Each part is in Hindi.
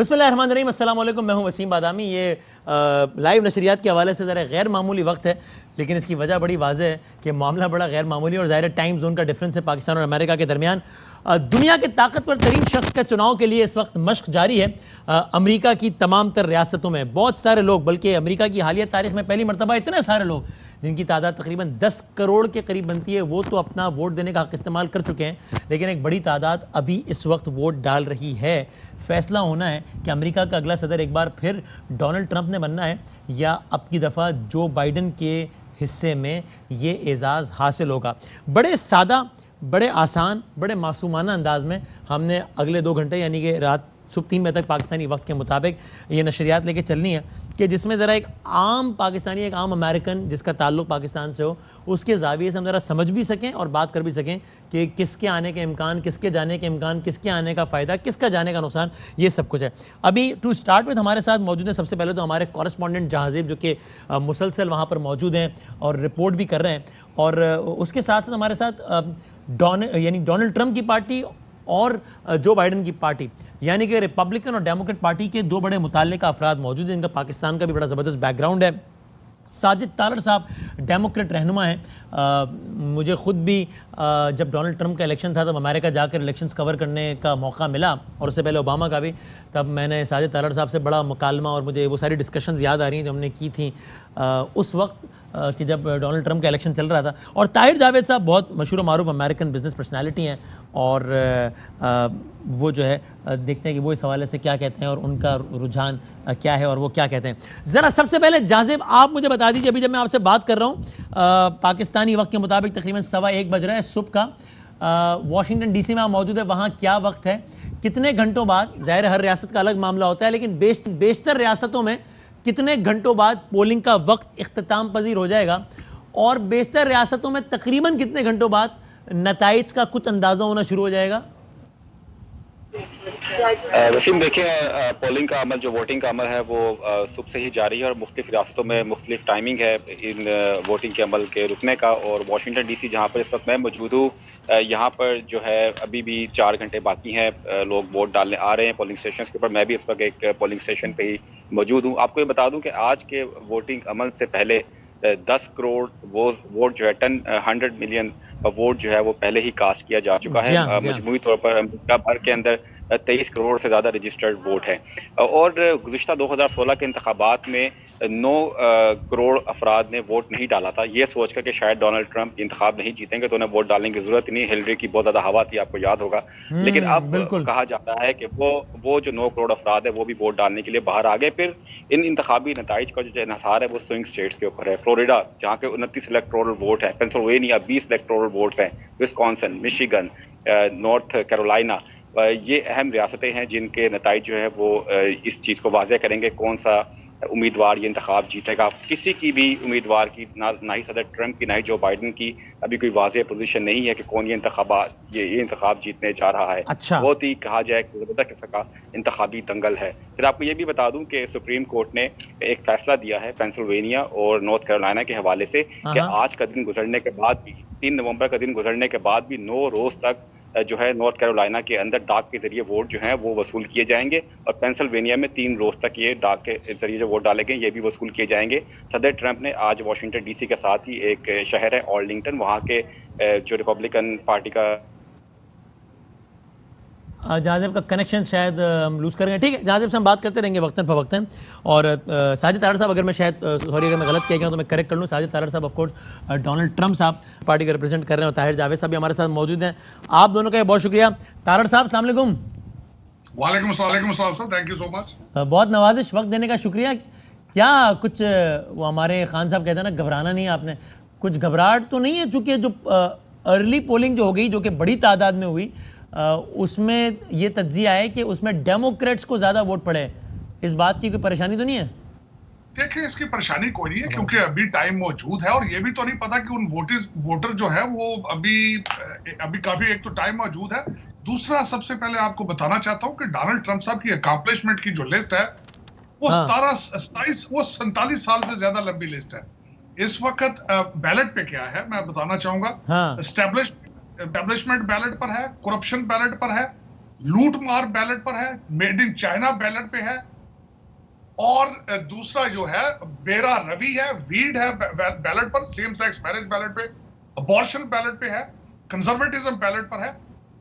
बिस्मिल्लाहिर्रहमानिर्रहीम, अस्सलाम वालेकुम। मैं हूं वसीम बादामी। ये लाइव नशरियात के हवाले से ज़रा गैर मामूली वक्त है, लेकिन इसकी वजह बड़ी वाज़ेह है कि मामला बड़ा गैर मामूली और ज़ाहिर टाइम जोन का डिफरेंस है पाकिस्तान और अमेरिका के दरमियान। दुनिया के ताकतवर तरीन शख्स के चुनाव के लिए इस वक्त मशक जारी है अमेरिका की तमाम तर रियासतों में। बहुत सारे लोग, बल्कि अमेरिका की हालिया तारीख में पहली मरतबा इतने सारे लोग जिनकी तादाद तकरीबन 10 करोड़ के करीब बनती है, वो तो अपना वोट देने का हक इस्तेमाल कर चुके हैं, लेकिन एक बड़ी तादाद अभी इस वक्त वोट डाल रही है। फैसला होना है कि अमेरिका का अगला सदर एक बार फिर डोनाल्ड ट्रंप ने बनना है या अब की दफ़ा जो बाइडन के हिस्से में ये एजाज़ हासिल होगा। बड़े सादा, बड़े आसान, बड़े मासूमाना अंदाज में हमने अगले 2 घंटे यानी कि रात सुबह 3 बजे तक पाकिस्तानी वक्त के मुताबिक ये नशरियात लेके चलनी है कि जिसमें ज़रा एक आम पाकिस्तानी, एक आम अमेरिकन जिसका ताल्लुक़ पाकिस्तान से हो, उसके ज़ाविये से हम ज़रा समझ भी सकें और बात कर भी सकें कि किसके आने के इम्कान, किसके जाने के इम्कान, किसके आने का फ़ायदा, किसका जाने का नुकसान, ये सब कुछ है। अभी टू स्टार्ट विद हमारे साथ मौजूद है सबसे पहले तो हमारे कॉरेस्पॉन्डेंट जहाज़ेब, जो कि मुसलसल वहाँ पर मौजूद हैं और रिपोर्ट भी कर रहे हैं, और उसके साथ साथ हमारे साथ डोनाल्ड ट्रंप की पार्टी और जो बाइडन की पार्टी यानी कि रिपब्लिकन और डेमोक्रेट पार्टी के 2 बड़े मुताल्लिका अफराद मौजूद हैं। इनका पाकिस्तान का भी बड़ा ज़बरदस्त बैकग्राउंड है। साजिद तारड़ साहब डेमोक्रेट रहनुमा हैं। मुझे ख़ुद भी जब डोनाल्ड ट्रंप का इलेक्शन था तब अमेरिका जाकर इलेक्शंस कवर करने का मौका मिला, और उससे पहले ओबामा का भी, तब मैंने साजिद तारड़ साहब से बड़ा मुकालमा और मुझे वो सारी डिस्कशंस याद आ रही हैं जो हमने की थी उस वक्त कि जब डोनाल्ड ट्रंप का इलेक्शन चल रहा था। और ताहिर जावेद साहब बहुत मशहूर मारूफ अमेरिकन बिजनेस पर्सनैलिटी हैं, और वो जो है देखते हैं कि वो इस हवाले से क्या कहते हैं और उनका रुझान क्या है और वो क्या कहते हैं। ज़रा सबसे पहले जाज़िब आप मुझे बता दीजिए, अभी जब मैं आपसे बात कर रहा हूँ पाकिस्तानी वक्त के मुताबिक तकरीबन 1:15 बज रहा है सुबह का। वाशिंगटन डीसी में आप मौजूद है, वहाँ क्या वक्त है, कितने घंटों बाद, ज़ाहिर हर रियासत का अलग मामला होता है, लेकिन बेशतर रियासतों में कितने घंटों बाद पोलिंग का वक्त इख्तिताम पजीर हो जाएगा, और बेशतर रियासतों में तकरीबन कितने घंटों बाद नताइज का कुछ अंदाज़ा होना शुरू हो जाएगा? वसीम, देखिए पोलिंग का अमल, जो वोटिंग का अमल है वो सुबह से ही जारी है और मुख्तलिफ रियासतों में मुख्तलिफ टाइमिंग है इन वोटिंग के अमल के रुकने का। और वाशिंगटन डीसी जहाँ पर इस वक्त मैं मौजूद हूँ, यहाँ पर जो है अभी भी 4 घंटे बाकी हैं, लोग वोट डालने आ रहे हैं पोलिंग स्टेशन के ऊपर। मैं भी इस वक्त एक पोलिंग स्टेशन पर ही मौजूद हूँ। आपको ये बता दूँ कि आज के वोटिंग अमल से पहले 10 करोड़ वोट जो है 100 मिलियन वोट जो है वो पहले ही कास्ट किया जा चुका है। मजमूई तौर पर अमेरिका भर के अंदर 23 करोड़ से ज़्यादा रजिस्टर्ड वोट हैं। और गुज़िश्ता 2016 के इंतखाबात में 9 करोड़ अफराद ने वोट नहीं डाला था, ये सोचकर कि शायद डोनाल्ड ट्रंप इंतखाब नहीं जीतेंगे तो उन्हें वोट डालने की ज़रूरत नहीं। हिलरी की बहुत ज़्यादा हवा थी, आपको याद होगा। लेकिन अब कहा जाता है कि वो जो 9 करोड़ अफराद है वो भी वोट डालने के लिए बाहर आ गए। फिर इन इंतखाबी नताइज का जो इन्हिसार है वो स्विंग स्टेट्स के ऊपर है। फ्लोरिडा जहाँ के 29 इलेक्टोरल वोट है, पेंसिल्वेनिया 20 इलेक्टोरल वोट्स हैं, विस्कॉन्सिन, मिशिगन, नॉर्थ कैरोलिना, ये अहम रियासतें हैं जिनके नताइज जो है वो इस चीज़ को वाज़ेह करेंगे कौन सा उम्मीदवार ये इंतखाब जीतेगा। किसी की भी उम्मीदवार की, ना ही सदर ट्रंप की, ना ही जो बाइडन की अभी कोई वाज़ेह पोजीशन नहीं है कि कौन ये इंतखाब जीतने जा रहा है। अच्छा। बहुत ही कहा जाए ज़बरदस्त किस्म का इंतखाबी दंगल है। फिर आपको ये भी बता दूं कि सुप्रीम कोर्ट ने एक फैसला दिया है पेंसिल्वेनिया और नॉर्थ कैरोलिना के हवाले से कि आज का दिन गुजरने के बाद भी, 3 नवंबर का दिन गुजरने के बाद भी 9 रोज़ तक जो है नॉर्थ कैरोलिना के अंदर डाक के जरिए वोट जो है वो वसूल किए जाएंगे, और पेंसिल्वेनिया में 3 रोज तक ये डाक के जरिए जो वोट डाले गए ये भी वसूल किए जाएंगे। सदर ट्रंप ने आज वाशिंगटन डीसी के साथ ही एक शहर है आर्लिंगटन, वहाँ के जो रिपब्लिकन पार्टी का जाज़िब का कनेक्शन शायद हम लूज़ करेंगे। ठीक है, जाज़िब से हम बात करते रहेंगे वक्तन फ़वक्तन। और साजिद तारड़ साहब, अगर मैं शायद सॉरी अगर मैं गलत किया गया तो मैं करेक्ट कर लूँ। साजिद तारड़ साहब ऑफ कोर्स डोनाल्ड ट्रंप साहब पार्टी को रिप्रेजेंट कर रहे हैं, और ताहिर जावेद साहब भी हमारे साथ मौजूद हैं। आप दोनों का बहुत शुक्रिया। तारड़ साहब अस्सलाम वालेकुम। वालेकुम सलाम sir, thank you so much. बहुत नवाजिश, वक्त देने का शुक्रिया। क्या कुछ वो हमारे खान साहब कहते हैं ना, घबराना नहीं है आपने, कुछ घबराहट तो नहीं है? चूँकि जो अर्ली पोलिंग जो हो गई, जो कि बड़ी तादाद में हुई, उसमें ये तज्जिया है कि उसमें डेमोक्रेट्स को ज़्यादा वोट पड़े, इस बात की कोई परेशानी तो नहीं है? देखिए, इसकी परेशानी कोई नहीं है क्योंकि अभी टाइम मौजूद है, और ये भी तो नहीं पता कि उन वोटर जो है वो अभी काफी, एक तो टाइम मौजूद है। दूसरा, सबसे पहले आपको बताना चाहता हूँ कि डोनाल्ड ट्रंप साहब की अकॉम्प्लिशमेंट की जो लिस्ट है वो 47 साल से ज्यादा लंबी लिस्ट है। इस वक्त बैलेट पे क्या है मैं बताना चाहूंगा। एस्टेब्लिशमेंट बैलेट पर है, करप्शन बैलेट पर है, लूट मार बैलेट पर है, मेड इन चाइना बैलेट पे है, और दूसरा जो है बेरा रवि है, वीड है बैलेट पर, सेम सेक्स मैरिज बैलेट पे, अबॉर्शन बैलेट पे है, कंजर्वेटिज्म बैलेट पर है।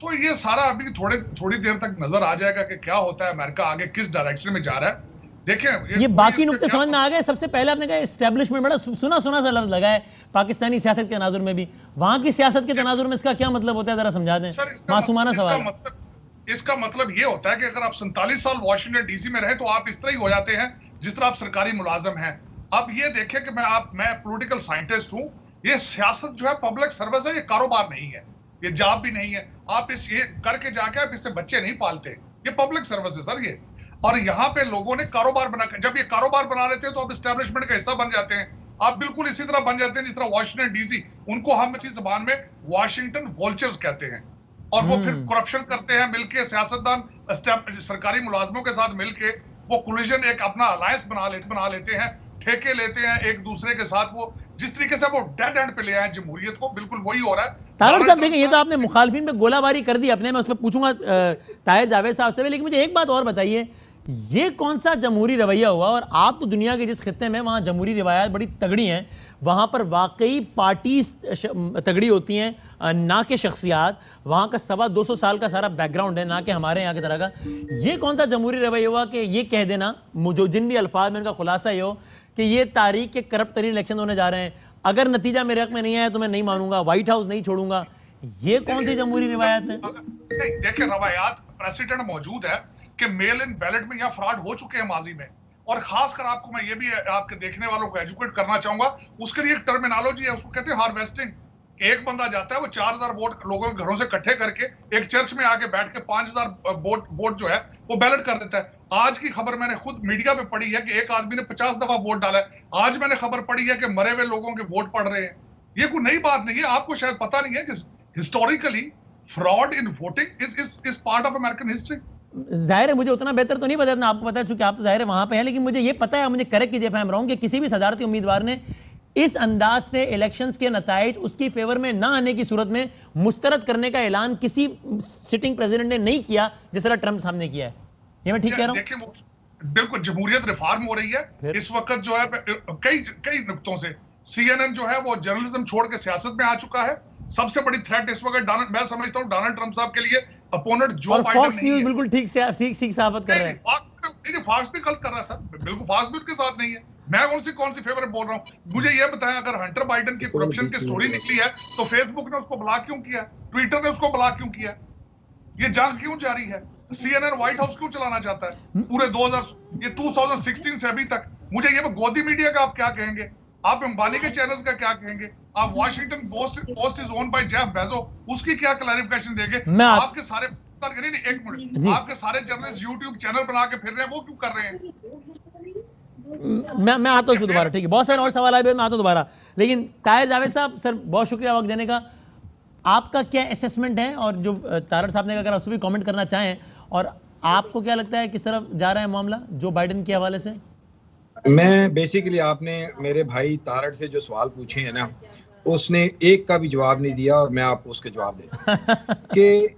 तो ये सारा अभी थोड़ी देर तक नजर आ जाएगा कि क्या होता है, अमेरिका आगे किस डायरेक्शन में जा रहा है। देखिए ये बाकी नुक्ते समझ में आ गए। सबसे पहले आपने कहा एस्टेब्लिशमेंट, बड़ा सुना सा लफ्ज लगा है पाकिस्तानी सियासत के तनाजुर में भी, वहां की सियासत के तनाजुर में इसका क्या मतलब होता है, जरा समझा दें, मासूमाना सवाल। इसका मतलब ये होता है कि अगर आप 47 साल वॉशिंगटन डीसी में रहे तो आप इस तरह ही हो जाते हैं जिस तरह आप सरकारी मुलाजिम हैं। अब ये देखें कि मैं पॉलिटिकल साइंटिस्ट हूं, ये सियासत जो है पब्लिक सर्विस है, ये कारोबार नहीं है, ये जॉब भी नहीं है। आप ये करके जाके आप इससे बच्चे नहीं पालते, ये पब्लिक सर्विस है सर ये। और यहाँ पे लोगों ने कारोबार बना, जब ये कारोबार बना लेते हैं तो आप एस्टेब्लिशमेंट का हिस्सा बन जाते हैं। आप बिल्कुल इसी तरह बन जाते हैं जिस तरह वॉशिंगटन डीसी, उनको हम इसी जबान में वॉशिंगटन वोल्चर्स कहते हैं, और वो फिर करप्शन करते हैं मिलके, सियासतदान सरकारी मुलाजमों के साथ मिलके वो कोलिजन एक अपना अलायंस बना लेते हैं, ठेके लेते हैं एक दूसरे के साथ। वो जिस तरीके से वो डेड एंड पे ले आए जमहूरियत को, बिल्कुल वही हो रहा है। ताहिर साहब देखिए, ये तो आपने मुखालफिन पे गोलाबारी कर दी अपने, मैं उस पर पूछूंगा ताहिर जावेद साहब से, लेकिन मुझे एक बात और बताइए, ये कौन सा जमहूरी रवैया हुआ? और आप तो दुनिया के जिस खित्ते में, वहाँ जमहूरी रिवायात बड़ी तगड़ी हैं, वहाँ पर वाकई पार्टी तगड़ी होती हैं, ना कि शख्सियात। वहाँ का 225 साल का सारा बैकग्राउंड है, ना कि हमारे यहाँ की तरह का। ये कौन सा जमहूरी रवैया हुआ कि ये कह देना, जो जिन भी अल्फाज में उनका खुलासा ये हो कि ये तारीख के करप्ट तरीन इलेक्शन होने जा रहे हैं, अगर नतीजा मेरे हक में नहीं आया तो मैं नहीं मानूंगा, व्हाइट हाउस नहीं छोड़ूंगा, ये कौन सी जमहूरी रिवायत है? देखिए रवायात, प्रेसिडेंट मौजूद है कि मेल इन बैलेट में यहाँ फ्रॉड हो चुके हैं माजी में, और खासकर आपको मैं ये भी आपके देखने वालों को एजुकेट करना चाहूंगा, उसके लिए एक टर्मिनोलॉजी है, उसको कहते हैं हार्वेस्टिंग। एक बंदा जाता है, वो 4000 वोट लोगों के घरों से इकट्ठे करके एक चर्च में आके बैठ के 5000 वोट जो है वो बैलेट कर देता है। आज की खबर मैंने खुद मीडिया में पढ़ी है कि एक आदमी ने 50 दफा वोट डाला है। आज मैंने खबर पढ़ी है कि मरे हुए लोगों के वोट पड़ रहे हैं। ये कोई नई बात नहीं है, आपको शायद पता नहीं है कि historically fraud in voting is part of American history. जाहिर है मुझे उतना बेहतर तो नहीं पता, इतना आपको पता है चूंकि आप तो जाहिर है वहां पे हैं, लेकिन मुझे ये पता है, मुझे करेक्ट कीजिए फैम रहा हूं, कि किसी भी सदारती उम्मीदवार ने इस अंदाज से इलेक्शंस के नताइज उसकी फेवर में ना आने की सूरत में मुस्तरद करने का ऐलान किसी सिटिंग प्रेसिडेंट ने नहीं किया जिस तरह ट्रंप साहब ने किया है। ये मैं ठीक कह रहा हूं? देखिए बिल्कुल जमहूरियत रिफॉर्म हो रही है इस वक्त जो है, कई नुक्तों से। CNN जो है वो जर्नलिज्म छोड़ के सियासत में आ चुका है। सबसे बड़ी थ्रेट इस वक्त मैं समझता हूं डोनाल्ड ट्रंप साहब के लिए opponent Joe Biden fox news बिल्कुल ठीक से साबित कर रहे हैं। फॉक्स भी गलत कर रहा है सर, बिल्कुल फॉक्स भी उनके साथ नहीं है। मैं कौन सी फेवर बोल रहा हूं? मुझे ये बताएं, अगर हंटर बाइडेन की करप्शन की स्टोरी निकली है तो फेसबुक ने उसको ब्लॉक क्यों किया? ट्विटर ने उसको ब्लॉक क्यों किया? ये जंग क्यों जारी है? CNN व्हाइट हाउस क्यों चलाना चाहता है पूरे 2016 से अभी तक? मुझे ये गोदी मीडिया का आप क्या कहेंगे? आप अंबानी के चैनल्स का क्या कहेंगे? आप Washington Post is owned by Jeff Bezos, उसकी क्या क्लैरिफिकेशन देंगे? आपके सारे एक मिनट, आपके सारे जर्नलिस्ट YouTube चैनल बना के फिर रहे हैं, वो क्यों कर रहे हैं? मैं आता हूं दोबारा, ठीक है, बहुत सारे और सवाल आए, मैं आता हूं दोबारा। लेकिन ताहिर जावेद साहब, सर बहुत शुक्रिया वक्त देने का। आपका क्या असेसमेंट है, और जो तारड़ साहब ने अगर आप भी कमेंट करना चाहें, और आपको क्या लगता है किस तरफ जा रहा है मामला जो बाइडेन के हवाले से? मैं बेसिकली, आपने मेरे भाई तारड़ से जो सवाल पूछे हैं ना, उसने एक का भी जवाब नहीं दिया, और मैं आपको उसके जवाब देता हूं कि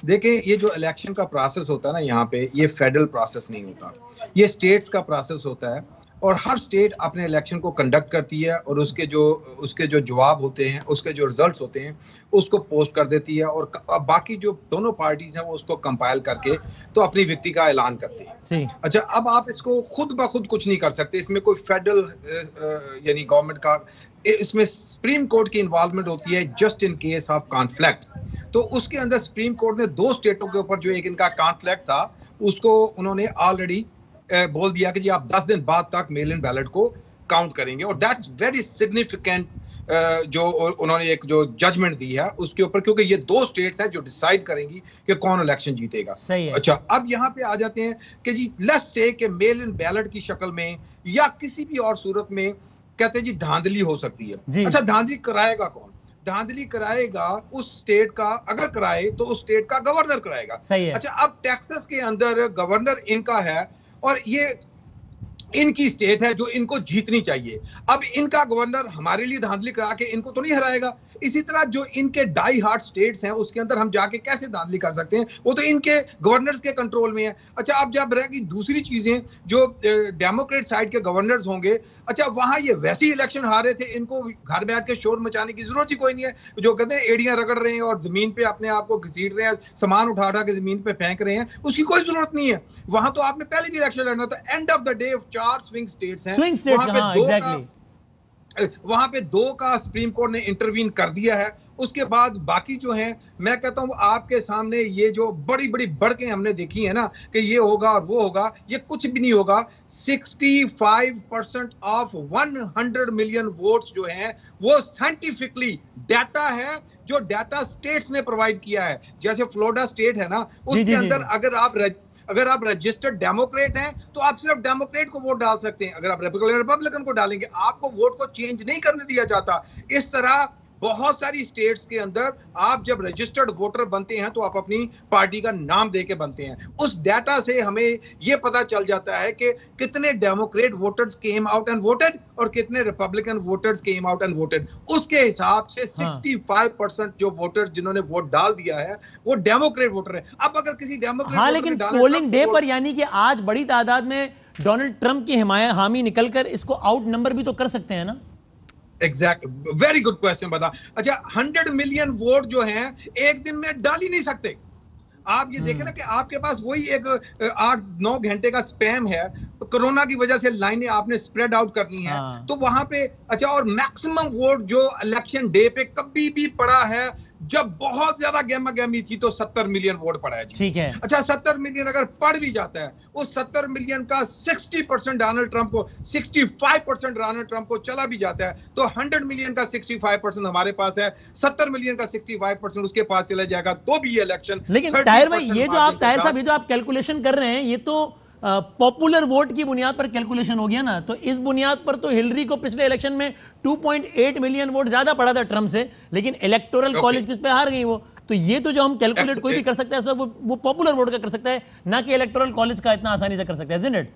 देखिए, ये जो इलेक्शन का प्रोसेस होता है ना यहाँ पे, ये फेडरल प्रोसेस नहीं होता, ये स्टेट्स का प्रोसेस होता है, और हर स्टेट अपने इलेक्शन को कंडक्ट करती है, और उसके जो जवाब होते हैं, उसके जो रिजल्ट्स होते हैं, उसको पोस्ट कर देती है, और बाकी जो दोनों पार्टीज हैं वो उसको कंपाइल करके तो अपनी विक्ट्री का ऐलान करते हैं। अच्छा, अब आप इसको खुद ब खुद कुछ नहीं कर सकते, इसमें कोई फेडरल यानी गवर्नमेंट का, इसमें सुप्रीम कोर्ट की इन्वॉल्वमेंट होती है just in case of conflict. तो उसके अंदर सुप्रीम कोर्ट ने 2 स्टेटों के ऊपर जो एक इनका कॉन्फ्लिक्ट था, उसको उन्होंने ऑलरेडी बोल दिया कि जी आप 10 दिन बाद तक मेल इन बैलेट को काउंट करेंगे, और दैट्स वेरी सिग्निफिकेंट जो उन्होंने एक जो जजमेंट दी है उसके ऊपर, क्योंकि ये 2 स्टेट्स हैं जो डिसाइड करेंगी कि कौन इलेक्शन जीतेगा। अच्छा, अब यहाँ पे आ जाते हैं कि जी लेट्स से कि मेल इन बैलेट की शक्ल में या किसी भी और सूरत में कहते हैं जी धांधली हो सकती है। अच्छा, धांधली कराएगा कौन? धांधली कराएगा उस स्टेट का, अगर कराए तो उस स्टेट का गवर्नर कराएगा। अच्छा, अब टेक्सास के अंदर गवर्नर इनका है, और ये इनकी स्टेट है जो इनको जीतनी चाहिए। अब इनका गवर्नर हमारे लिए धांधली करा के इनको तो नहीं हराएगा, इसी तरह जो इनके डाई हार्ड स्टेट्स हैं उसके अंदर हम जाके कैसे धांधली कर सकते हैं, वो तो इनके गवर्नर्स के कंट्रोल में है। अच्छा, अब जब रहेगी दूसरी चीजें, जो डेमोक्रेट साइड के गवर्नर्स होंगे, अच्छा वहां ये वैसे ही इलेक्शन हारे थे, इनको घर बैठ के शोर मचाने की जरूरत ही कोई नहीं है। जो कहते हैं एड़ियां रगड़ रहे हैं और जमीन पे अपने आप को घसीट रहे हैं, सामान उठा उठा के जमीन पे फेंक रहे हैं, उसकी कोई जरूरत नहीं है। वहां तो आपने पहले भी इलेक्शन लड़ना था। End of the day 4 swing states हैं, वहां पे 2 का सुप्रीम कोर्ट ने इंटरवीन कर दिया है। उसके बाद बाकी जो हैं, मैं कहता हूं आपके सामने ये जो बड़ी बड़ी बढ़के हमने देखी है ना कि ये होगा और वो होगा, ये कुछ भी नहीं होगा। 65% ऑफ 100 मिलियन वोट्स जो हैं वो साइंटिफिकली डाटा है, जो डाटा स्टेट्स ने प्रोवाइड किया है। जैसे फ्लोरिडा स्टेट है ना, उसके अंदर अगर आप रजिस्टर्ड डेमोक्रेट हैं तो आप सिर्फ डेमोक्रेट को वोट डाल सकते हैं। अगर आप रिपब्लिकन को डालेंगे, आपको वोट को चेंज नहीं करने दिया जाता। इस तरह बहुत सारी स्टेट्स के अंदर आप जब रजिस्टर्ड वोटर बनते हैं तो आप अपनी पार्टी का नाम देके बनते हैं। उस डाटा से हमें यह पता चल जाता है कि कितने Democrat voters came out and voted और कितने Republican voters came out and voted. उसके हिसाब से 65% जो वोटर्स जिन्होंने वोट डाल दिया है वो डेमोक्रेट वोटर है। अब अगर किसी डेमोक्रेट लेकिन पोलिंग डे पर यानी कि आज बड़ी तादाद में डोनाल्ड ट्रंप की हामी निकलकर इसको आउट नंबर भी तो कर सकते हैं ना। एग्जैक्ट, वेरी गुड क्वेश्चन बता। अच्छा, 100 मिलियन वोट जो हैं एक दिन में डाल ही नहीं सकते। आप ये देखें ना कि आपके पास वही एक 8-9 घंटे का स्पैम है, कोरोना की वजह से लाइनें आपने स्प्रेड आउट करनी है, तो वहां पे अच्छा, और मैक्सिमम वोट जो इलेक्शन डे पे कभी भी पड़ा है जब बहुत ज्यादा गहमा गहमी थी तो 70 मिलियन वोट पड़ा है जी। ठीक है। अच्छा, 70 मिलियन अगर पड़ भी जाता है, उस 70 मिलियन का 60% डोनाल्ड ट्रंप को, 65% डोनाल्ड ट्रंप को चला भी जाता है तो 100 मिलियन का 65% हमारे पास है, 70 मिलियन का 65% उसके पास चला जाएगा तो भी ये इलेक्शन। लेकिन ताहिर भाई, ये जो आप ताहिर साहब ये जो आप कैलकुलेशन कर रहे हैं, ये तो पॉपुलर वोट की बुनियाद पर कैलकुलेशन हो गया ना। तो इस बुनियाद पर तो हिलरी को पिछले इलेक्शन में 2.8 मिलियन वोट ज्यादा पड़ा था ट्रंप से, लेकिन इलेक्टोरल कॉलेज किस पे हार गई वो। तो ये तो जो हम कैलकुलेट कोई भी कर सकता है सब वो पॉपुलर वोट का कर सकता है, ना कि इलेक्टोरल कॉलेज का इतना आसानी से कर सकता है, isn't it?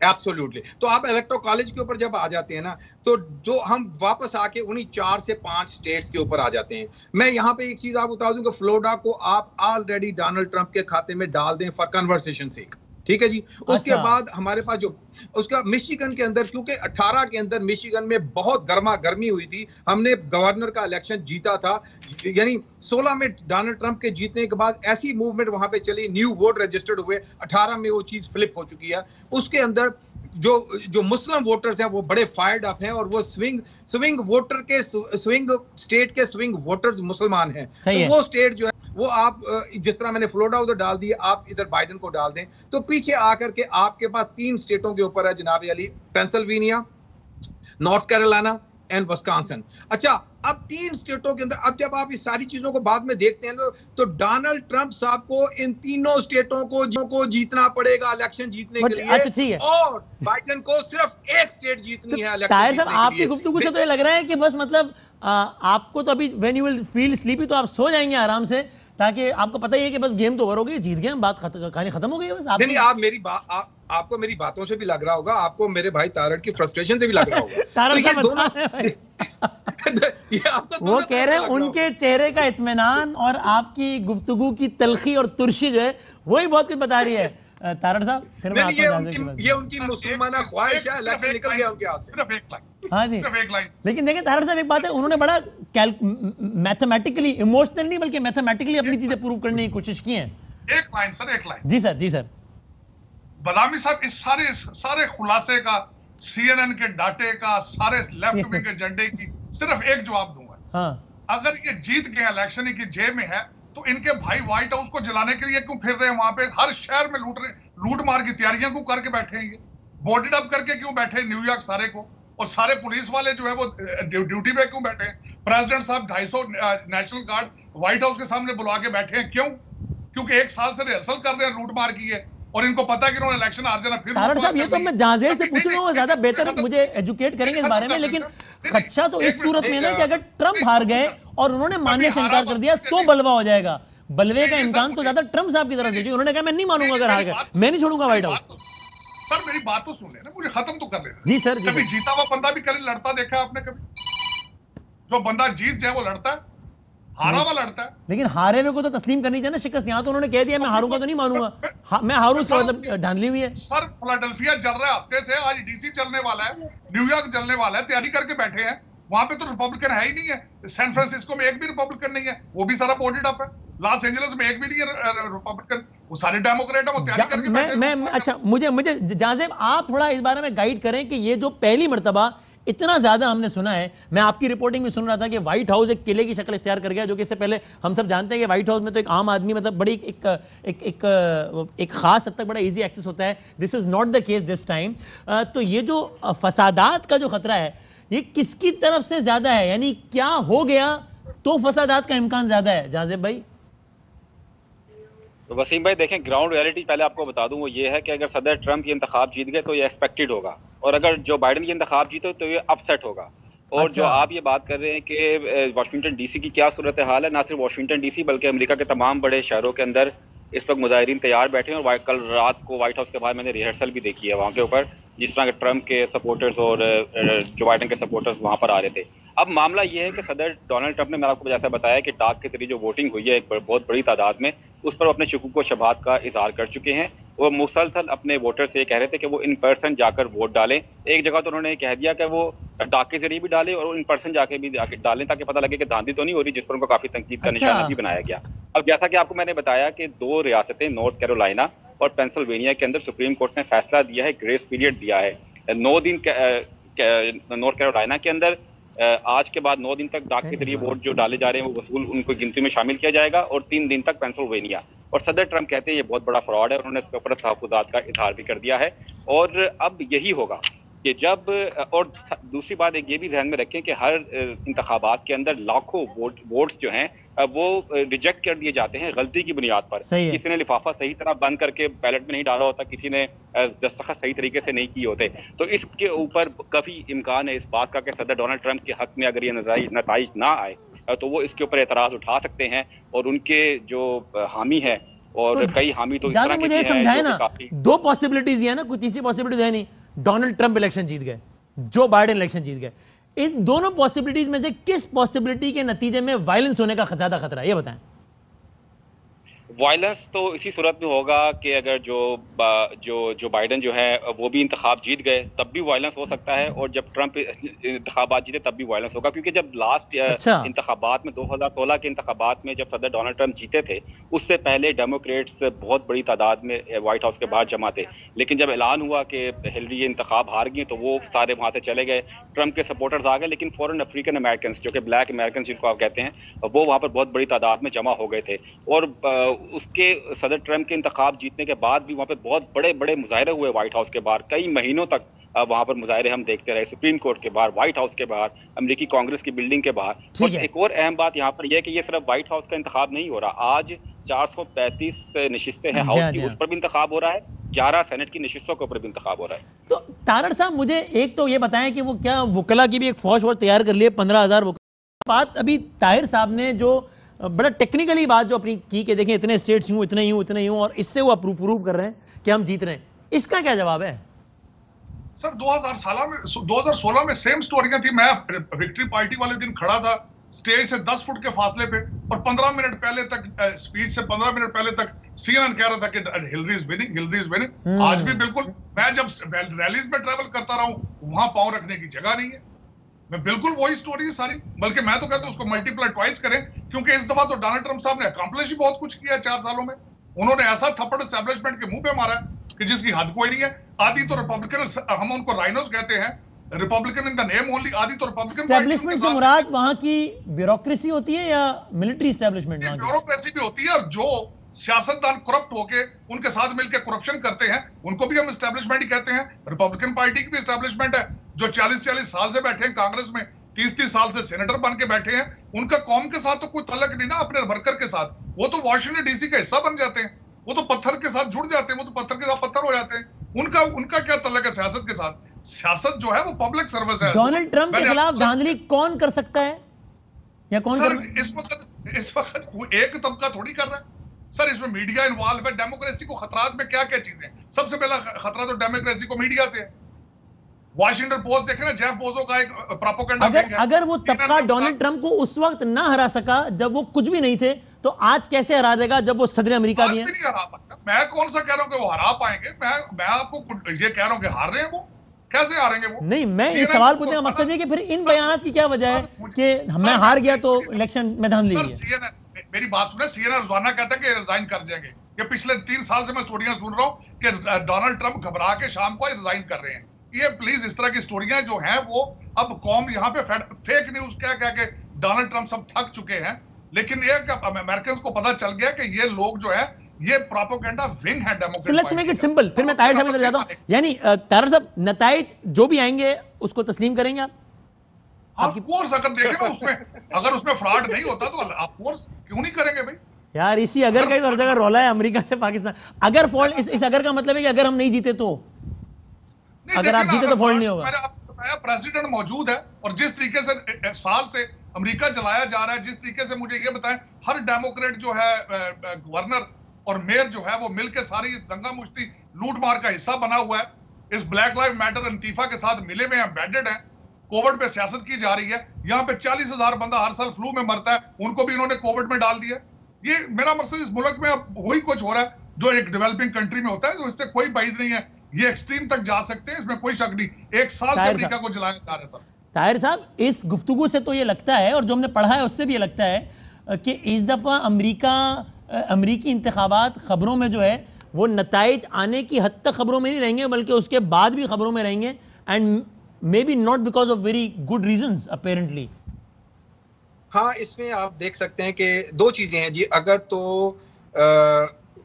एब्सोल्युटली। तो आप इलेक्टोरल कॉलेज के ऊपर जब आ जाते हैं ना, तो जो हम वापस आके उन्हीं 4 से 5 स्टेट्स के ऊपर आ जाते हैं। मैं यहाँ पे एक चीज आपको बता दूं कि फ्लोरिडा को आप ऑलरेडी डोनाल्ड ट्रंप के खाते में डाल दें फॉर कन्वर्सेशन सेक, ठीक है जी। उसके बाद हमारे पास जो उसका मिशिगन के अंदर, क्योंकि 18 के अंदर मिशिगन में बहुत गर्मी हुई थी, हमने गवर्नर का इलेक्शन जीता था, यानी 16 में डोनाल्ड ट्रंप के जीतने के बाद ऐसी मूवमेंट वहां पे चली, न्यू वोट रजिस्टर्ड हुए, 18 में वो चीज फ्लिप हो चुकी है। उसके अंदर जो मुस्लिम वोटर्स हैं वो बड़े फायर्ड अप हैं और वो स्विंग वोटर के स्विंग स्टेट के स्विंग वोटर्स मुसलमान हैं। तो वो स्टेट जो है वो आप जिस तरह मैंने फ्लोरिडा उधर डाल दिया, आप इधर बाइडेन को डाल दें तो पीछे आकर के आपके पास 3 स्टेटों के ऊपर है जनाब Ali, Pennsylvania, north Carolina and Wisconsin. अच्छा, अब 3 स्टेटों के अंदर अब जब आप इस सारी चीजों को बाद में देखते हैं तो डोनाल्ड ट्रंप साहब को इन तीनों स्टेटों को जीतना पड़ेगा इलेक्शन जीतने के लिए। अच्छा, ठीक है। और बाइडेन को सिर्फ एक स्टेट जीतनी है इलेक्शन ताहिर साहब, आपकी गुफ्तगू से तो ये लग रहा है कि बस मतलब आपको तो अभी when you will feel sleepy तो आप सो जाएंगे आराम से, ताकि आपको पता ही है कि बस गेम तो ओवर हो गई, जीत गए हम, बात कहानी खत्म हो गई है बस। नहीं, आप मेरी बात आपको मेरी बातों से भी लग रहा होगा, आपको मेरे भाई तारड़ की फ्रस्ट्रेशन से भी लग रहा होगा। तो ये दोनों वो कह रहे हैं उनके चेहरे का इत्मीनान और आपकी गुफ्तगू की तलखी और तुर्शी जो है वही बहुत कुछ बता रही है। तारड़ साहब, फिर मैं ये उनकी मुसलमाना ख्वाहिश है, इलेक्शन निकल गया उनके हाथ से। सिर्फ एक लाइन। हाँ जी, सिर्फ एक लाइन। लेकिन देखिए तारड़ साहब, एक बात है, उन्होंने बड़ा मैथमेटिकली, इमोशनली नहीं बल्कि मैथमेटिकली अपनी चीजें प्रूव करने की कोशिश की है। एक लाइन सर, एक लाइन। जी सर, जी सर। बदामी साहब, इस सारे खुलासे का, CNN के डाटे का, सारे लेफ्ट विंग एजेंडे की सिर्फ एक जवाब दूंगा। हाँ। अगर ये जीत गए इलेक्शन की जेब में है तो इनके भाई व्हाइट हाउस को जलाने के लिए क्यों फिर रहे हैं वहां पे? हर शहर में लूट मार की तैयारियां क्यों करके बैठे हैं? बोर्डेड अप करके क्यों बैठे न्यूयॉर्क सारे को? और सारे पुलिस वाले जो है वो ड्यूटी पे क्यों बैठे हैं? प्रेसिडेंट साहब 250 नेशनल गार्ड व्हाइट हाउस के सामने बुला के बैठे हैं, क्यों? क्योंकि 1 साल से रिहर्सल कर रहे हैं लूट मार की है और इनको पता है कि उन्होंने इलेक्शन हार जाना। फिर तारड़ साहब, ये तो मैं जाजेल से पूछ रहा हूँ, ज्यादा बेहतर मुझे एजुकेट करेंगे इस बारे में, लेकिन खदशा तो इस सूरत में है ना कि अगर ट्रंप हार गए और उन्होंने मानने से इनकार कर दिया तो बलवा हो जाएगा। बलवे का इम्कान तो ज्यादा ट्रंप साहब की तरफ से, उन्होंने कहा मैं नहीं मानूंगा अगर हार गए, मैं नहीं छोड़ूंगा व्हाइट हाउस। सर मेरी बात तो सुन लेना, मुझे खत्म तो कर लेना। जी सर। कभी जीता हुआ बंदा भी कभी लड़ता देखा आपने? कभी जो बंदा जीत जाए वो लड़ता है, हारा हुआ लड़ता है। लेकिन हारे में को तो तस्लीम करनी चाहिए ना शिकस्त। यहाँ तो उन्होंने कह दिया मैं हारूंगा तो नहीं मानूंगा, मैं हारूं इसका मतलब धांधली हुई है। सर फिलाडेल्फिया चल रहा है हफ्ते से, आज डीसी चलने वाला है, न्यूयॉर्क चलने वाला है, तैयारी करके बैठे हैं। वहां पे तो रिपब्लिकन है ही नहीं है। सैन फ्रांसिस्को में एक भी रिपब्लिकन नहीं है, वो भी सारा बोर्डेड अप है। लॉस एंजलिस में एक भी नहीं है रिपब्लिकन, वो सारे डेमोक्रेट है, वो तैयारी करके बैठे हैं। अच्छा मुझे जाज़ेब आप थोड़ा इस बारे में गाइड करें कि ये जो पहली मर्तबा इतना ज्यादा हमने सुना है, मैं आपकी रिपोर्टिंग में सुन रहा था कि व्हाइट हाउस एक किले की शक्ल इख्तियार कर गया, जो कि इससे पहले हम सब जानते हैं कि व्हाइट हाउस में तो एक आम आदमी मतलब बड़ी एक खास हद तक बड़ा इजी एक्सेस होता है। This is not the case this time. तो ये जो फसादात का जो खतरा है ये किसकी तरफ से ज्यादा है, यानी क्या हो गया तो फसादात का इम्कान ज्यादा है जाज़ेब भाई? तो वसीम भाई देखें, ग्राउंड रियलिटी पहले आपको बता दूं वो ये है कि अगर सदर ट्रंप ये इंतखाब जीत गए तो ये एक्सपेक्टेड होगा, और अगर जो बाइडन ये इंतखाब जीते तो ये अपसेट होगा। और जो आप ये बात कर रहे हैं कि वाशिंगटन डीसी की क्या सूरत हाल है, ना सिर्फ वाशिंगटन डीसी बल्कि अमेरिका के तमाम बड़े शहरों के अंदर इस वक्त मुजाहिरीन तैयार बैठे हैं। और कल रात को व्हाइट हाउस के बाहर मैंने रिहर्सल भी देखी है वहाँ के ऊपर, जिस तरह के ट्रंप के सपोर्टर्स और जो बाइडन के सपोर्टर्स वहाँ पर आ रहे थे। अब मामला ये है कि सदर डोनाल्ड ट्रंप ने, मैंने आपको जैसा बताया कि डाक के जरिए जो वोटिंग हुई है एक बहुत बड़ी तादाद में, उस पर अपने शुकूक व शबाहत का इजहार कर चुके हैं। वो मुसलसल अपने वोटर से कह रहे थे कि वो इन पर्सन जाकर वोट डालें। एक जगह तो उन्होंने कह दिया कि वो डाक के जरिए भी डालें और इन पर्सन जाके भी डालें, ताकि पता लगे कि धांधली तो नहीं हो रही, जिस पर उनको काफी तनकीद का निशाना भी बनाया गया। अब जैसा कि आपको मैंने बताया कि 2 रियासतें नॉर्थ कैरोलिना और पेंसिल्वेनिया के अंदर सुप्रीम कोर्ट ने फैसला दिया है, ग्रेस पीरियड दिया है 9 दिन। नॉर्थ कैरोलिना के अंदर आज के बाद 9 दिन तक डाक के जरिए वोट जो डाले जा रहे हैं वो वसूल उनको गिनती में शामिल किया जाएगा, और 3 दिन तक पेंसिल्वेनिया। और सदर ट्रंप कहते हैं ये बहुत बड़ा फ्रॉड है, उन्होंने इसके ऊपर तहफ़्फ़ुज़ात का इजहार भी कर दिया है। और अब यही होगा कि जब, और दूसरी बात एक ये भी ध्यान में रखें कि हर इंतखाबात के अंदर लाखों वोट्स जो हैं वो रिजेक्ट कर दिए जाते हैं गलती की बुनियाद पर। किसी ने लिफाफा सही तरह बंद करके बैलेट में नहीं डाला होता, किसी ने दस्तखत सही तरीके से नहीं किए होते। तो इसके ऊपर काफ़ी इम्कान है इस बात का कि सदर डोनाल्ड ट्रंप के हक में अगर ये नताइज ना आए तो वो इसके ऊपर एतराज़ उठा सकते हैं। और उनके जो हामी है और कई हामी तो इस तरह मुझे समझाए ना, 2 पॉसिबिलिटीज है ना, कोई तीसरी पॉसिबिलिटी है नहीं। डोनाल्ड ट्रंप इलेक्शन जीत गए, जो बाइडेन इलेक्शन जीत गए, इन दोनों पॉसिबिलिटीज में से किस पॉसिबिलिटी के नतीजे में वायलेंस होने का ज्यादा खतरा है, ये बताएं। वायलेंस तो इसी सूरत में होगा कि अगर जो बाइडन जो है वो भी इंतखाब जीत गए तब भी वायलेंस हो सकता है, और जब ट्रंप इंतखाबात जीते तब भी वायलेंस होगा। क्योंकि जब लास्ट इंतखाबात में 2016 के इंतखाबात में जब सदर डोनाल्ड ट्रंप जीते थे, उससे पहले डेमोक्रेट्स बहुत बड़ी तादाद में व्हाइट हाउस के बाहर जमा थे। लेकिन जब ऐलान हुआ कि हिलरी ये इंतखाब हार गई तो वो सारे वहाँ से चले गए, ट्रंप के सपोर्टर्स आ गए। लेकिन फॉरेन अफ्रीकन अमेरिकन जो कि ब्लैक अमेरिकन जिनको आप कहते हैं, वो वहाँ पर बहुत बड़ी तादाद में जमा हो गए थे। और उसके सदर ट्रंप के इंतखाब जीतने के बाद भी वहाँ पे बहुत बड़े बड़े मुजाहरे हुए व्हाइट हाउस के बाहर, कई महीनों तक वहाँ पर मुजाहरे हम देखते रहे, सुप्रीम कोर्ट के बाहर, व्हाइट हाउस के बाहर, अमेरिकी कांग्रेस की बिल्डिंग के बाहर। और एक और अहम बात यहाँ पर यह है कि ये सिर्फ व्हाइट हाउस का इंतखाब नहीं हो रहा, आज 435 नशिस्तें हैं हाउस की, उस पर भी इंतखाब हो रहा है, 11 सेनेट की नशिस्तों के ऊपर भी इंतखाब हो रहा है। तो तारड़ साहब मुझे एक तो ये बताएं कि वो क्या वकला की भी एक फौज और तैयार कर लिए 15,000 बात अभी ताहिर साहब ने जो बड़ा टेक्निकली बात जो अपनी की कि देखें इतने स्टेट्स यूं इतने यूं इतने यूं, और इससे वो प्रूव कर रहे हैं कि हम जीत रहे हैं, इसका क्या जवाब है? सर 2016 में सेम स्टोरियां थी। मैं विक्ट्री पार्टी वाले दिन खड़ा था स्टेज से 10 फुट के फासले पे, और 15 मिनट पहले तक स्पीच से 15 मिनट पहले तक CNN कह रहा था कि Hillary is winning, Hillary is winning. आज भी बिल्कुल, मैं जब रैलीज में ट्रैवल करता रहा हूं वहां पांव रखने की जगह नहीं है। मैं बिल्कुल वही स्टोरी है सारी, बल्कि मैं तो कहता हूं उसको मल्टीप्लाई ट्वाइस करें, क्योंकि इस दफा तो डोनाल्ड ट्रंप साहब ने अकम्प्लिश ही बहुत कुछ किया 4 सालों में। उन्होंने ऐसा थप्पड़ एस्टैब्लिशमेंट के मुंह पे मारा कि जिसकी हद कोई नहीं है। आदि तो रिपब्लिकन, हम उनको राइनोस कहते हैं, Republican in the name only. आदि तो रिपब्लिकन एस्टैब्लिशमेंट से मुराद वहां की ब्यूरोक्रेसी होती है या मिलिट्री एस्टैब्लिशमेंट? ब्यूरोक्रेसी भी होती है, और जो सियासतदान करप्ट होके उनके साथ मिलकर करप्शन करते हैं उनको भी हम एस्टैब्लिशमेंट ही कहते हैं। रिपब्लिकन पार्टी की भी एस्टैब्लिशमेंट है, जो 40-40 साल से बैठे हैं कांग्रेस में, 30-30 साल से सेनेटर बन के बैठे हैं। उनका कौम के साथ तो कोई तल्लक नहीं ना, अपने वर्कर के साथ। वो तो वाशिंगटन डीसी का हिस्सा बन जाते हैं, वो तो पत्थर के साथ जुड़ जाते हैं, वो तो पत्थर के साथ पत्थर हो जाते हैं। उनका क्या तल्लक है सियासत के साथ? सियासत जो है वो पब्लिक सर्विस है। डोनाल्ड ट्रंप के खिलाफ धांधली कौन कर सकता है या कौन सर इस वक्त एक तबका थोड़ी कर रहा है सर, इसमें मीडिया इन्वॉल्व है। डेमोक्रेसी को खतरात में क्या क्या चीजें? सबसे पहला खतरा तो डेमोक्रेसी को मीडिया से है। वॉशिंगटन पोस्ट देखे ना, जेफ बेजोस का एक प्रोपेगेंडा विंग है। अगर वो तबका डोनाल्ड ट्रंप को उस वक्त ना हरा सका जब वो कुछ भी नहीं थे, तो आज कैसे हरा देगा जब वो सदर अमेरिका भी है? नहीं हरा पाएगा। मैं कौन सा कह रहा हूं कि वो हरा पाएंगे, मैं आपको ये कह रहा हूं कि हार रहे हैं वो, कैसे हारेंगे वो? नहीं, मैं ये सवाल पूछने का मकसद है कि फिर इन बयानात की क्या वजह है कि मैं हार गया तो इलेक्शन में धांधली है? मेरी बात सुने, CNN रोजाना कहता है कि रिजाइन कर जाएंगे। ये पिछले 3 साल से मैं स्टोरियां सुन रहा हूं कि डोनाल्ड ट्रंप घबरा के शाम को रिजाइन कर रहे हैं। ये प्लीज इस तरह की स्टोरियां जो हैं वो अब कौम यहाँ पे फेक न्यूज कह के डोनाल्ड ट्रंप सब थक चुके हैं। लेकिन ये अमेरिकन को पता चल गया कि ये लोग जो है ये प्रोपेगेंडा विंग है Democrat. So let's make it simple। फिर मैं ताहिर साहब की तरफ जाता हूं, यानी ताहिर साहब नताइज जो भी आएंगे उसको तस्लीम करेंगे आप? ऑफ कोर्स, अगर देखें ना अगर उसमें फ्रॉड नहीं होता तो ऑफ कोर्स क्यों नहीं करेंगे भाई। यार इसी अगर का हर जगह रौला है, अमेरिका से पाकिस्तान। अगर फॉल्ट इस अगर का मतलब है कि अगर हम नहीं जीते तो, अगर आप जीते तो फॉल्ट नहीं होगा। प्रेसिडेंट मौजूद है और जिस तरीके से साल से अमेरिका चलाया जा रहा है, जिस तरीके से मुझे ये बताएं, हर डेमोक्रेट जो है गवर्नर और मेयर जो है वो मिलकर सारी इस दंगा मुश्ती लूट मार का हिस्सा बना हुआ है। इस ब्लैक लाइव मैटर अंतीफा के साथ मिले हुए एम्बेडेड है। कोविड पे सियासत की जा रही है। यहाँ पे 40,000 बंदा हर साल फ्लू में मरता है, उनको भी इन्होंने कोविड में डाल दिया। ये मेरा मकसद, इस मुल्क में अब वही कुछ हो रहा है जो एक डेवलपिंग कंट्री में होता है, तो इससे कोई बाइद नहीं है। ये एक्सट्रीम तक जा सकते हैं, इसमें कोई शक नहीं। 1 साल से अमेरिका को जलाया जा रहा है सर। ताहिर साहब, इस गुफ्तगू से तो ये लगता है, और जो हमने पढ़ा है उससे भी ये लगता है कि इस दफ़ा अमरीकी इंतखाबात खबरों में जो है वो नताइज आने की हद तक खबरों में नहीं रहेंगे, बल्कि उसके बाद भी खबरों में रहेंगे, and may be not because of very good reasons apparently. हाँ, इसमें आप देख सकते हैं कि 2 चीजें हैं जी। अगर तो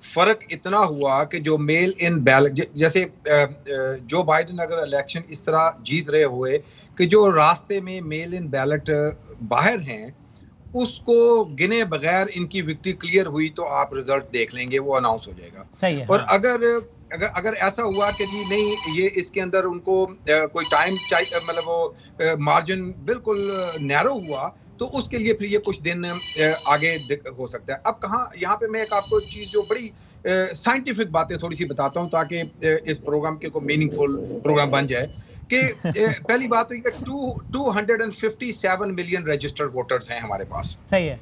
फर्क इतना हुआ कि जो मेल इन बैलेट, जैसे जो बाइडेन अगर इलेक्शन इस तरह जीत रहे हुए कि जो रास्ते में मेल इन बैलेट बाहर हैं उसको गिने बगैर इनकी विक्ट्री क्लियर हुई तो आप रिजल्ट देख लेंगे, वो अनाउंस हो जाएगा। सही है। और अगर ऐसा हुआ कि जी नहीं, ये इसके अंदर उनको कोई टाइम चाहिए, मतलब वो मार्जिन बिल्कुल नैरो हुआ, तो उसके लिए फिर ये कुछ दिन आगे हो सकता है। अब कहाँ, यहाँ पे मैं एक आपको चीज जो बड़ी साइंटिफिक बातें थोड़ी सी बताता हूँ ताकि इस प्रोग्राम के को मीनिंगफुल प्रोग्राम बन जाए कि पहली बात तो ये 257 मिलियन रजिस्टर्ड वोटर्स हैं हमारे पास। सही है।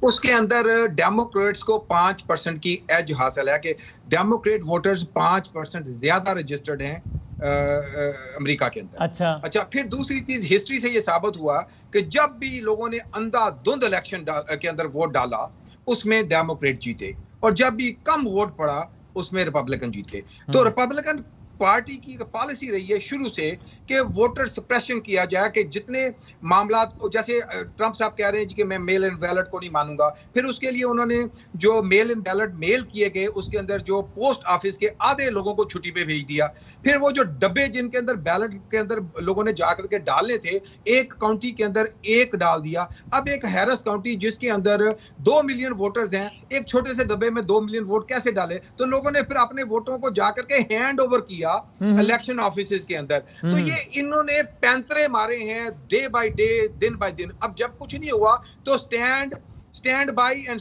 उसके अंदर डेमोक्रेट्स को 5% की एज हासिल है कि डेमोक्रेट वोटर्स 5% ज्यादा रजिस्टर्ड हैं अमेरिका के अंदर। अच्छा, फिर दूसरी चीज, हिस्ट्री से ये साबित हुआ कि जब भी लोगों ने अंधाधुंध इलेक्शन के अंदर वोट डाला उसमें डेमोक्रेट जीते, और जब भी कम वोट पड़ा उसमें रिपब्लिकन जीते। तो रिपब्लिकन पार्टी की पॉलिसी रही है शुरू से कि वोटर सप्रेशन किया जाए, कि जितने मामला, जैसे ट्रंप साहब कह रहे हैं जी कि मैं मेल इन बैलेट को नहीं मानूंगा, फिर उसके लिए उन्होंने जो मेल इन बैलेट मेल किए गए उसके अंदर जो पोस्ट ऑफिस के आधे लोगों को छुट्टी पे भेज दिया। फिर वो जो डब्बे जिनके अंदर बैलेट के अंदर लोगों ने जाकर के डालने थे, एक काउंटी के अंदर एक डाल दिया। अब एक हैरिस काउंटी जिसके अंदर 2 मिलियन वोटर्स हैं, एक छोटे से डब्बे में 2 मिलियन वोट कैसे डाले? तो लोगों ने फिर अपने वोटों को जाकर के हैंड ओवर किया इलेक्शन ऑफिसेज के अंदर। तो ये इन्होंने पैंतरे मारे हैं डे बाय डे, दिन बाय दिन। अब जब कुछ नहीं हुआ तो stand by and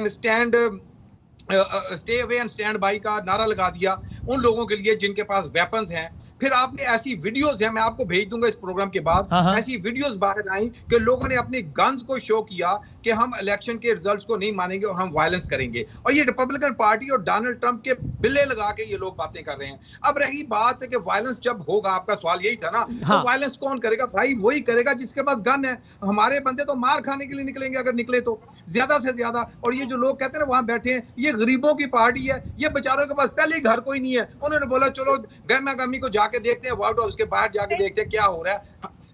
stay away and stand by का नारा लगा दिया उन लोगों के लिए जिनके पास वेपन्स हैं। फिर आपने ऐसी वीडियोस हैं, मैं आपको भेज दूंगा इस प्रोग्राम के बाद, ऐसी वीडियोस बाहर आई कि लोगों ने अपनी गन्स को शो किया कि हम इलेक्शन के रिजल्ट्स को नहीं मानेंगे और हम वायलेंस करेंगे। और ये रिपब्लिकन पार्टी और डोनाल्ड ट्रंप के बिल्ले लगा के ये लोग बातें कर रहे हैं। अब रही बात है कि वायलेंस जब होगा, आपका सवाल यही था ना, तो वायलेंस कौन करेगा? भाई वही करेगा जिसके पास गन है। हमारे बंदे तो मार खाने के लिए निकलेंगे अगर निकले तो, ज्यादा से ज्यादा। और ये जो लोग कहते हैं ना वहां बैठे हैं, ये गरीबों की पार्टी है, ये बेचारों के पास पहले ही घर कोई नहीं है। उन्होंने बोला चलो गहमा गहमी को जाके देखते हैं, व्हाइट हाउस के बाहर जाके देखते हैं क्या हो रहा है।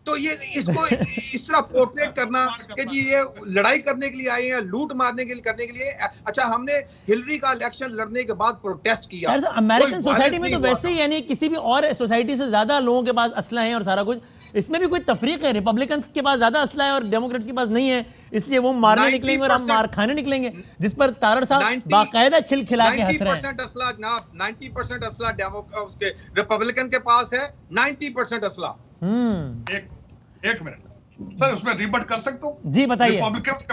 तो ये इसको इस तरह पोर्ट्रेट करना कि जी ये लड़ाई करने के लिए आए हैं, लूट मारने के लिए करने के लिए। अच्छा, हमने हिलरी का इलेक्शन लड़ने के बाद प्रोटेस्ट किया। अमेरिकन सोसाइटी में तो वैसे ही, यानी किसी भी और सोसाइटी से ज्यादा लोगों के पास असला है और सारा कुछ। इसमें भी कोई तफरीक है? रिपब्लिकन्स के पास ज्यादा असला है और डेमोक्रेट्स के पास नहीं है, इसलिए वो मारने निकलेंगे और हम मार खाने निकलेंगे, जिस पर तारड़ साहब बाकायदा खिलखिला के हंस रहे हैं। 90% असला जनाब, 90% असला रिपब्लिकन के पास है, 90% असला। एक मिनट सर, उसमें रिबट कर सकता हूं? जी बताइए। रिपब्लिकन्स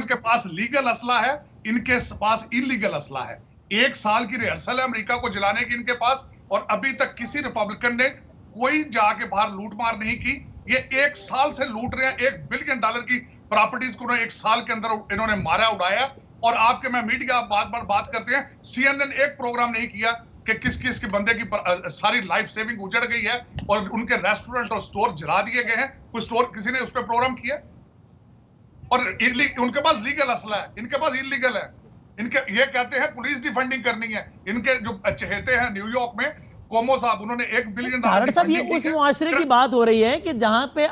के पास लीगल असला है, इनके पास इलीगल असला है। 1 साल की रिहर्सल है अमेरिका को जलाने की इनके पास, और अभी तक किसी रिपब्लिकन ने कोई जाके बाहर लूट मार नहीं की। ये 1 साल से लूट रहे हैं, $1 बिलियन की प्रॉपर्टीज को 1 साल के अंदर इन्होंने मारा उड़ाया। और आपके में मीडिया बार बात करते हैं, CNN एक प्रोग्राम नहीं किया कि किस किस के बंदे की सारी लाइफ सेविंग उजड़ गई है और उनके रेस्टोरेंट और स्टोर जला दिए गए हैं। कोई स्टोर किसी ने उस पर प्रोग्राम किया? और उनके पास लीगल असला है, इनके पास इलीगल है। इनके ये कहते हैं पुलिस की फंडिंग करनी है। इनके जो चहेते हैं न्यूयॉर्क में कोमो साहब, उन्होंने $1 बिलियन साहब, ये उस मुआशरे की बात हो रही है कि जहां पे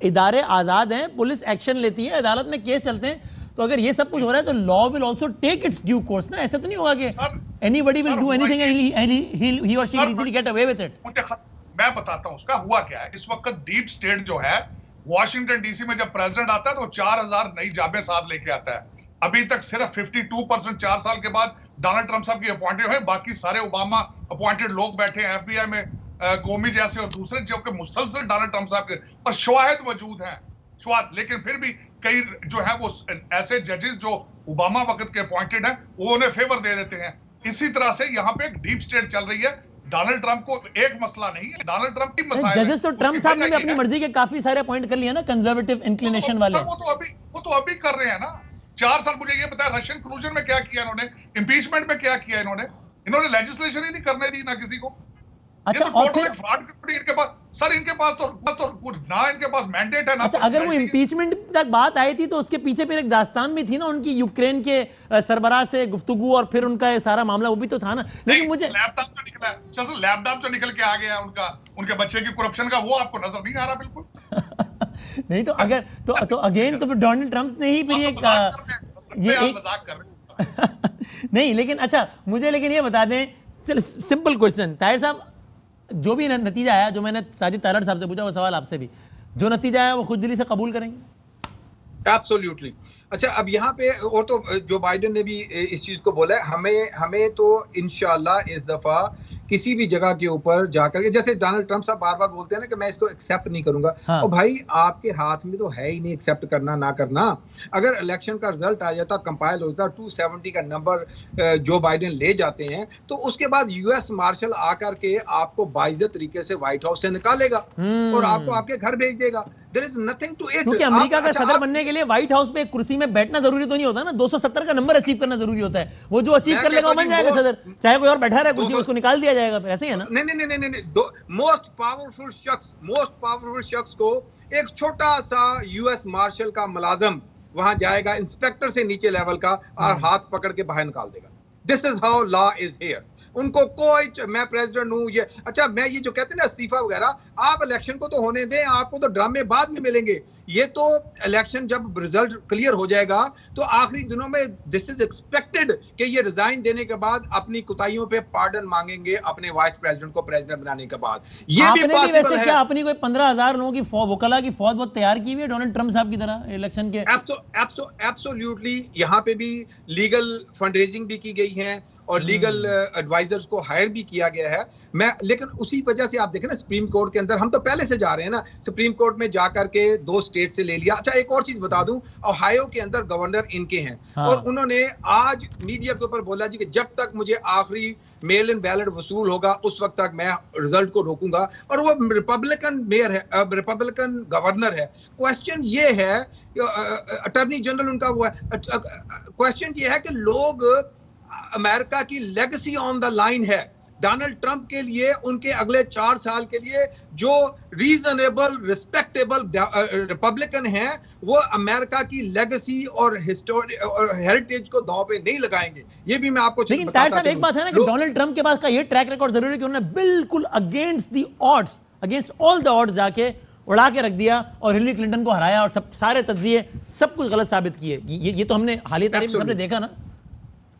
इदारे आजाद हैं, पुलिस एक्शन लेती है, अदालत में केस चलते हैं। तो अगर ये सब कुछ हो रहा है तो law will also take its due course ना। ऐसा तो नहीं होगा कि anybody will do anything and he और she will easily get away with it. मैं बताता हूं उसका हुआ क्या है। इस वक्त डीप स्टेट जो है वॉशिंगटन डीसी में जब प्रेसिडेंट आता है तो 4000 नई जाबे साथ लेके आता है। अभी तक सिर्फ 52% 4 साल के बाद डोनाल्ड ट्रंप साहब की अपॉइंटेड है, बाकी सारे ओबामा अपॉइंटेड लोग बैठे हैं FBI में, कोमी जैसे और दूसरे जो कि मुसलसल डोनाल्ड ट्रंप साहब के और शवाहिद मौजूद हैं शवाहिद। लेकिन फिर भी कई जो है वो ऐसे जजेस जो ओबामा वक्त के अपॉइंटेड हैं वो उन्हें फेवर दे देते हैं। इसी तरह से यहाँ पे एक डीप स्टेट चल रही है। डोनाल्ड ट्रंप को एक मसला नहीं है, डोनाल्ड ट्रंप की मसाइल है। जजेस तो ट्रंप साहब ने भी अपनी मर्जी के काफी सारे अपॉइंट कर लिए ना, कंजर्वेटिव इंक्लिनेशन वाले। वो तो अभी कर रहे हैं ना। 4 साल मुझे ये बताया रशियन क्रूजन में क्या किया इन्होंने, इम्पीचमेंट में क्या किया इन्होंने लेजिस्लेशन ही नहीं करने दी ना किसी को। अच्छा, ये तो टोटल फ्रॉड कंपनी इनके पास सर, इनके पास तो कुछ ना, इनके पास मैंडेट है ना। अच्छा, अगर वो इम्पीचमेंट तक बात आई थी तो उसके पीछे फिर एक दास्तान भी थी ना उनकी, यूक्रेन के सरबराह से गुफ्तगू और फिर उनका सारा मामला वो भी तो था ना। लेकिन मुझे लैपटॉप जो निकल के आ गया उनके बच्चे की करप्शन का, वो आपको नजर नहीं आ रहा बिल्कुल। नहीं तो अगर तो अगेन तो डोनाल्ड ट्रंप ने ही फिर ये मजाक कर रहे नहीं। लेकिन अच्छा, मुझे लेकिन ये बता दें, चल सिंपल क्वेश्चन ताहिर साहब, जो भी नतीजा आया, जो मैंने साजिद तारड़ साहब से पूछा वो सवाल आपसे भी, जो नतीजा आया वो खुद दिली से कबूल करेंगे? एब्सोल्युटली। अच्छा, अब यहाँ पे और तो जो बाइडेन ने भी इस चीज को बोला है, हमें तो इंशाल्लाह इस दफा किसी भी जगह के ऊपर जाकर के, जैसे डोनाल्ड ट्रंप साहब बार बार बोलते हैं ना कि मैं इसको एक्सेप्ट नहीं करूंगा। हाँ। और भाई आपके हाथ में तो है ही नहीं एक्सेप्ट करना ना करना। अगर इलेक्शन का रिजल्ट आ जाता, कंपाइल हो जाता, 270 का नंबर जो बाइडेन ले जाते हैं, तो उसके बाद US मार्शल आकर के आपको बाइज्जत तरीके से व्हाइट हाउस से निकालेगा और आपको आपके घर भेज देगा। There is nothing to it। क्योंकि अमेरिका का सदर बनने के लिए व्हाइट हाउस पे एक कुर्सी में बैठना जरूरी तो नहीं होता ना, 270 का नंबर अचीव करना जरूरी होता है। वो जो अचीव कर लेगा वो बन जाएगा सदर, चाहे कोई और बैठा रहे कुर्सी, उसको निकाल दिया जाएगा। फिर ऐसे ही है ना? नहीं। मोस्ट पावरफुल शख्स को एक छोटा सा US मार्शल का मुलाजम वहां जाएगा, इंस्पेक्टर से नीचे लेवल का, और हाथ पकड़ के बाहर निकाल देगा। This is how law is here. उनको कोई मैं प्रेसिडेंट हूं ये, अच्छा मैं ये जो कहते हैं ना इस्तीफा वगैरह, आप इलेक्शन को तो होने दें, आपको तो ड्रामे बाद में मिलेंगे। ये तो इलेक्शन जब रिजल्ट क्लियर हो जाएगा तो आखिरी दिनों में दिस इज एक्सपेक्टेड कि ये रिजाइन देने के बाद अपनी कुताहियों पे पार्डन मांगेंगे अपने वाइस प्रेसिडेंट को प्रेसिडेंट बनाने के बाद। ये भी पॉसिबल है। क्या अपनी कोई 15,000 लोगों की वकला की फौज बहुत तैयार की हुई है डोनाल्ड ट्रंप साहब की तरह इलेक्शन के? एब्सोल्युटली। यहाँ पे भी लीगल फंड रेजिंग भी की गई है और लीगल एडवाइजर्स को हायर भी किया गया है। लेकिन उसी वजह से आप देखें ना, सुप्रीम कोर्ट के अंदर हम तो पहले से जा रहे हैं ना, सुप्रीम कोर्ट में जाकर के 2 स्टेट से ले लिया। अच्छा, एक और चीज बता दूं, ओहायो के अंदर गवर्नर इनके हैं। हाँ। और उन्होंने आज मीडिया के ऊपर बोला जी कि जब तक मुझे आखिरी मेल इन बैलेट वसूल होगा उस वक्त तक मैं रिजल्ट को रोकूंगा। और वो रिपब्लिकन मेयर है, रिपब्लिकन गवर्नर है। क्वेश्चन ये है, अटॉर्नी जनरल उनका वो है, क्वेश्चन ये है कि लोग, अमेरिका की लेगेसी ऑन द लाइन है। डोनाल्ड ट्रंप के लिए उनके अगले 4 साल के लिए जो रीजनेबल रिस्पेक्टेबल रिपब्लिकन हैं वो अमेरिका की लेगेसी और हिस्टोरी और हेरिटेज को दांव पे नहीं लगाएंगे। ये भी मैं आपको लेकिन ताहिर साहब एक बात है ना कि डोनाल्ड ट्रंप के पास का ये ट्रैक रिकॉर्ड जरूरी है कि उन्होंने बिल्कुल against the odds, against all the odds जाके उड़ा के रख दिया और हिलरी क्लिंटन को हराया और सब सारे तज्जिए सब कुछ गलत साबित किए। ये तो हमने हालिया तारीख में सबने देखा ना।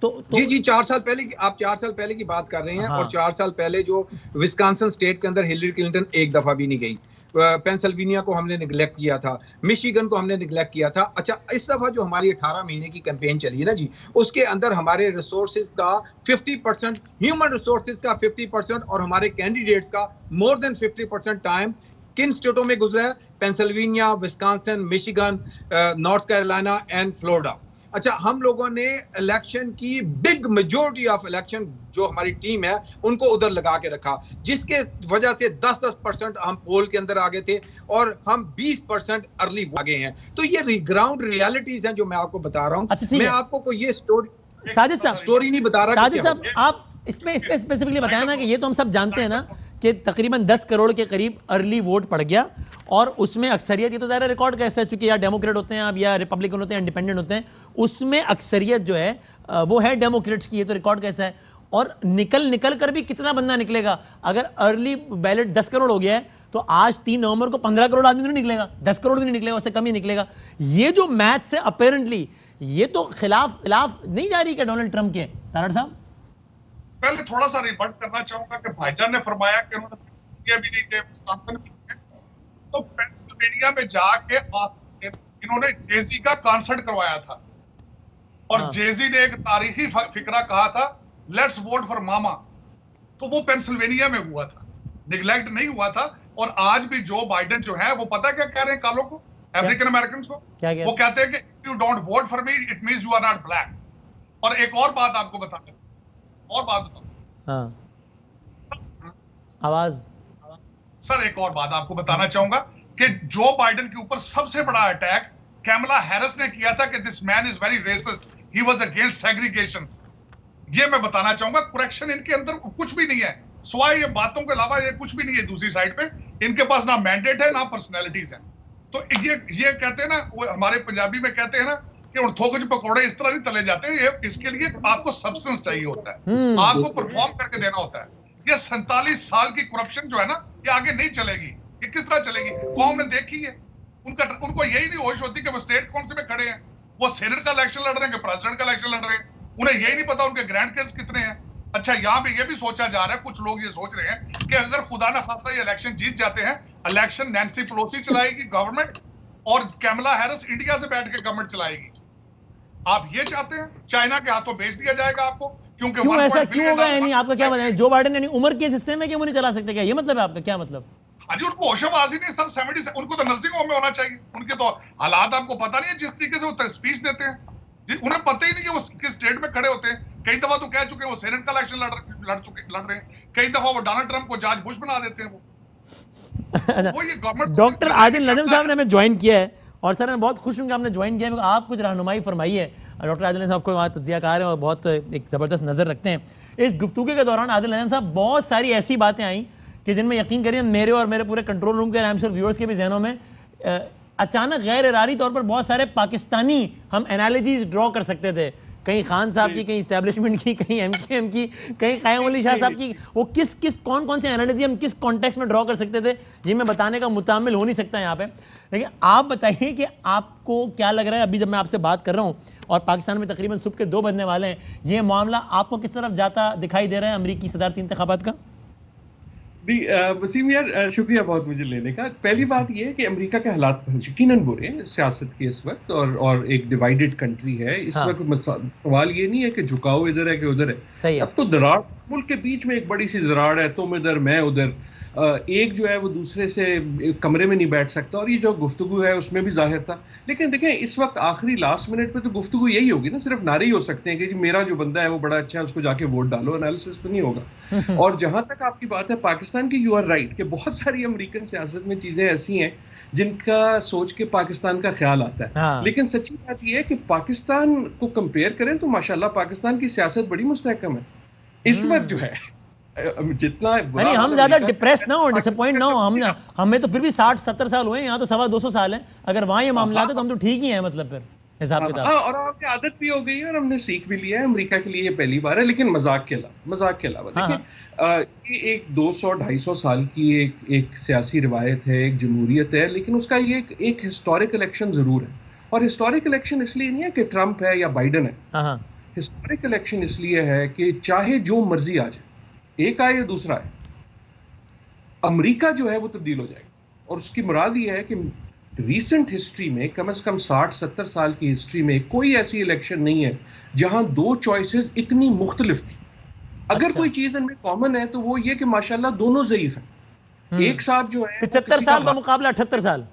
तो जी 4 साल पहले आप 4 साल पहले की बात कर रहे हैं। हाँ। और 4 साल पहले जो विस्कॉन्सिन स्टेट के अंदर हिलरी क्लिंटन एक दफा भी नहीं गई। पेंसिल्वेनिया को हमने निगलेक्ट किया था, मिशिगन को हमने निगलेक्ट किया था। अच्छा, इस दफा जो हमारी 18 महीने की कैंपेन चली है ना जी, उसके अंदर हमारे रिसोर्सेज का 50%, ह्यूमन रिसोर्सेज का 50% और हमारे कैंडिडेट्स का मोर देन 50% टाइम किन स्टेटों में गुजरा है? Pennsylvania, Wisconsin, Michigan, north Carolina and Florida. अच्छा, हम लोगों ने इलेक्शन की बिग मेजॉरिटी ऑफ इलेक्शन जो हमारी टीम है उनको उधर लगा के रखा, जिसके वजह से 10% हम पोल के अंदर आ गए थे और हम 20% अर्ली आ गए हैं। तो ये ग्राउंड रियलिटीज हैं जो मैं आपको बता रहा हूं। अच्छा, मैं आपको कोई ये साजिद साहब स्टोरी नहीं बता रहा। साजिद साहब, आप इसमें स्पेसिफिकली बताया ना कि ये तो हम सब जानते हैं ना कि तकरीबन 10 करोड़ के करीब अर्ली वोट पड़ गया और उसमें अक्सरियत, ये तो ज़ाहिर रिकॉर्ड कैसा है, चूंकि या डेमोक्रेट होते हैं आप या रिपब्लिकन होते हैं, इंडिपेंडेंट होते हैं, उसमें अक्सरियत जो है वो है डेमोक्रेट्स की। ये तो रिकॉर्ड कैसा है। और निकल कर भी कितना बंदा निकलेगा? अगर अर्ली बैलेट 10 करोड़ हो गया है तो आज 3 नवंबर को 15 करोड़ आदमी नहीं निकलेगा, 10 करोड़ भी नहीं निकलेगा, उससे कम ही निकलेगा। ये जो मैथ्स है अपेरेंटली ये तो खिलाफ नहीं जा रही क्या डोनाल्ड ट्रंप के? तारड़ साहब, पहले थोड़ा सा रिबट करना चाहूंगा कि भाईजान ने फरमाया कि उन्होंने पेंसिल्वेनिया भी नहीं थे, विस्कॉन्सिन भी नहीं थे। तो पेंसिल्वेनिया में जाके इन्होंने जेजी का कॉन्सर्ट करवाया था और जेजी ने एक तारीखी फिक्रा कहा था, लेट्स वोट फॉर मामा। तो वो पेंसिल्वेनिया में हुआ था, निगलेक्ट नहीं हुआ था। और आज भी जो बाइडेन जो है वो पता क्या कह रहे हैं कालों को, अफ्रीकन अमेरिकन को? वो कहते हैं कि you don't vote for me it means you are not black. और एक और बात आपको बताता हूं, और बात बताओ आवाज सर, एक और बात आपको बताना चाहूंगा कि जो बाइडेन के ऊपर सबसे बड़ा अटैक कैमला हैरिस ने किया था कि this man is very resist, he was against segregation. ये मैं बताना चाहूंगा, करेक्शन इनके अंदर कुछ भी नहीं है, सिवाय ये बातों के अलावा ये कुछ भी नहीं है। दूसरी साइड पे इनके पास ना मैंडेट है ना पर्सनैलिटीज है। तो ये कहते हैं ना, वो हमारे पंजाबी में कहते हैं ना कि उन थोक पकौड़े इस तरह नहीं तले जाते। ये इसके लिए आपको सब्सटेंस चाहिए होता है, आपको परफॉर्म करके देना होता है। ये 47 साल की करप्शन जो है ना, ये आगे नहीं चलेगी। ये किस तरह चलेगी? कौम ने देखी है, उनको यही नहीं होश होती कि वो स्टेट कौन से में खड़े हैं, वो सेनेट का इलेक्शन लड़ रहे हैं कि प्रेसिडेंट का इलेक्शन लड़ रहे हैं। उन्हें यही नहीं पता उनके ग्रैंड किड्स कितने हैं। अच्छा, यहाँ पे ये भी सोचा जा रहा है, कुछ लोग ये सोच रहे हैं कि अगर खुदा ना खास्ता ये इलेक्शन जीत जाते हैं, इलेक्शन नैन्सी पेलोसी चलाएगी गवर्नमेंट और कैमला हैरिस इंडिया से बैठ के गवर्नमेंट चलाएगी। आप ये चाहते हैं? चाइना के हाथों बेच दिया जाएगा आपको, क्योंकि क्यों ऐसा क्यों होगा? यानी आपका क्या बताएं, जो बाइडेन यानी उम्र के हिस्से में क्यों नहीं चला सकते? क्या ये मतलब है आपका? क्या मतलब? हाँ जी, उनको होशबाजी नहीं सर, 70 से उनको तो नर्सिंग होम में होना चाहिए। उनके तो हालात आपको पता नहीं है, जिस तरीके से वो स्पीच देते हैं, उन्हें पता ही नहीं कि वो किस स्टेट में खड़े होते हैं। कई दफा तो कह चुके हैं वो सेनेट का इलेक्शन लड़ रहे हैं, कई दफा वो डोनाल्ड ट्रंप को जॉर्ज बुश बना देते हैं। वो ये गवर्नमेंट। डॉक्टर आदिल नजम साहब ने हमें ज्वाइन किया है और सर मैं बहुत खुश हूँ कि आपने ज्वाइन किया है। आप कुछ रहनुमाई फरमाई है। डॉक्टर आदिल साहब को वहाँ तज्जियाकार हैं और बहुत एक ज़बरदस्त नज़र रखते हैं। इस गुफ्तगू के दौरान आदिल नजम साहब बहुत सारी ऐसी बातें आई कि जिनमें यकीन करिए मेरे और मेरे पूरे कंट्रोल रूम के, आई एम श्योर व्यूअर्स के भी जहनों में अचानक गैर इरादी तौर पर बहुत सारे पाकिस्तानी हम एनालॉजीज ड्रॉ कर सकते थे, कहीं खान साहब की, कहीं इस्टेब्लिशमेंट की, कहीं एमकेएम की, कहीं कायम अली शाह साहब की। वो कौन से एनालॉजी हम किस कॉन्टेक्स्ट में ड्रॉ कर सकते थे, ये मैं बताने का मुतामिल हो नहीं सकता यहाँ पे। लेकिन आप बताइए कि आपको क्या लग रहा है अभी जब मैं आपसे बात कर रहा हूँ और पाकिस्तान में तकरीबन सुबह के 2 बजने वाले हैं, ये मामला आपको किस तरफ जाता दिखाई दे रहा है अमरीकी सदारती इंतखाबात का? वसीम यार, शुक्रिया बहुत मुझे लेने का। पहली बात ये है कि अमेरिका के हालात यकीनन बुरे हैं सियासत के इस वक्त, और एक डिवाइडेड कंट्री है इस वक्त। सवाल ये नहीं है कि झुकाव इधर है कि उधर है। अब तो दरार मुल्क के बीच में एक बड़ी सी दरार है, तुम इधर मैं उधर, एक जो है वो दूसरे से कमरे में नहीं बैठ सकता। और ये जो गुफ्तगू है उसमें भी जाहिर था। लेकिन देखें, इस वक्त आखिरी लास्ट मिनट पे तो गुफ्तगू यही होगी ना, सिर्फ नारे ही हो सकते हैं कि मेरा जो बंदा है वो बड़ा अच्छा है, उसको जाके वोट डालो, एनालिसिस तो नहीं होगा। और जहां तक आपकी बात है पाकिस्तान की, यू आर राइट कि बहुत सारी अमेरिकन सियासत में चीजें ऐसी हैं जिनका सोच के पाकिस्तान का ख्याल आता है। लेकिन सच्ची बात यह है कि पाकिस्तान को कंपेयर करें तो माशाल्लाह पाकिस्तान की सियासत बड़ी मुस्तहकम है इस वक्त जो है। जितना नहीं, हम ज्यादा डिप्रेस ना हो, डिसअपॉइंट ना हो। हमें तो फिर भी 60-70 साल हुए, यहाँ तो 225 साल है। अगर वहाँ ये मामला है तो हम तो ठीक ही हैं, मतलब फिर हिसाब किताब। और आपकी आदत भी हो गई है और हमने सीख भी लिया है। अमेरिका के लिए ये पहली बार है। लेकिन मजाक के अलावा देखिए, ये एक 200-250 साल की एक सियासी रिवायत है, एक जमहूरियत है। लेकिन उसका ये एक हिस्टोरिक इलेक्शन जरूर है। और हिस्टोरिक इलेक्शन इसलिए नहीं है कि ट्रंप है या बाइडन है। हिस्टोरिक इलेक्शन इसलिए है कि चाहे जो मर्जी आ जाए, एक आए या दूसरा आए, अमेरिका जो है वो तब्दील हो जाएगा। और उसकी मुराद ये है कि रीसेंट हिस्ट्री में, कम से कम 60-70 साल की हिस्ट्री में, कोई ऐसी इलेक्शन नहीं है जहां 2 चॉइसेस इतनी मुख्तलिफ थी। अगर कोई चीज इनमें कॉमन है तो वो ये कि माशाल्लाह दोनों ज़ईफ हैं। एक साहब जो है 75 साल का मुकाबला 78 साल,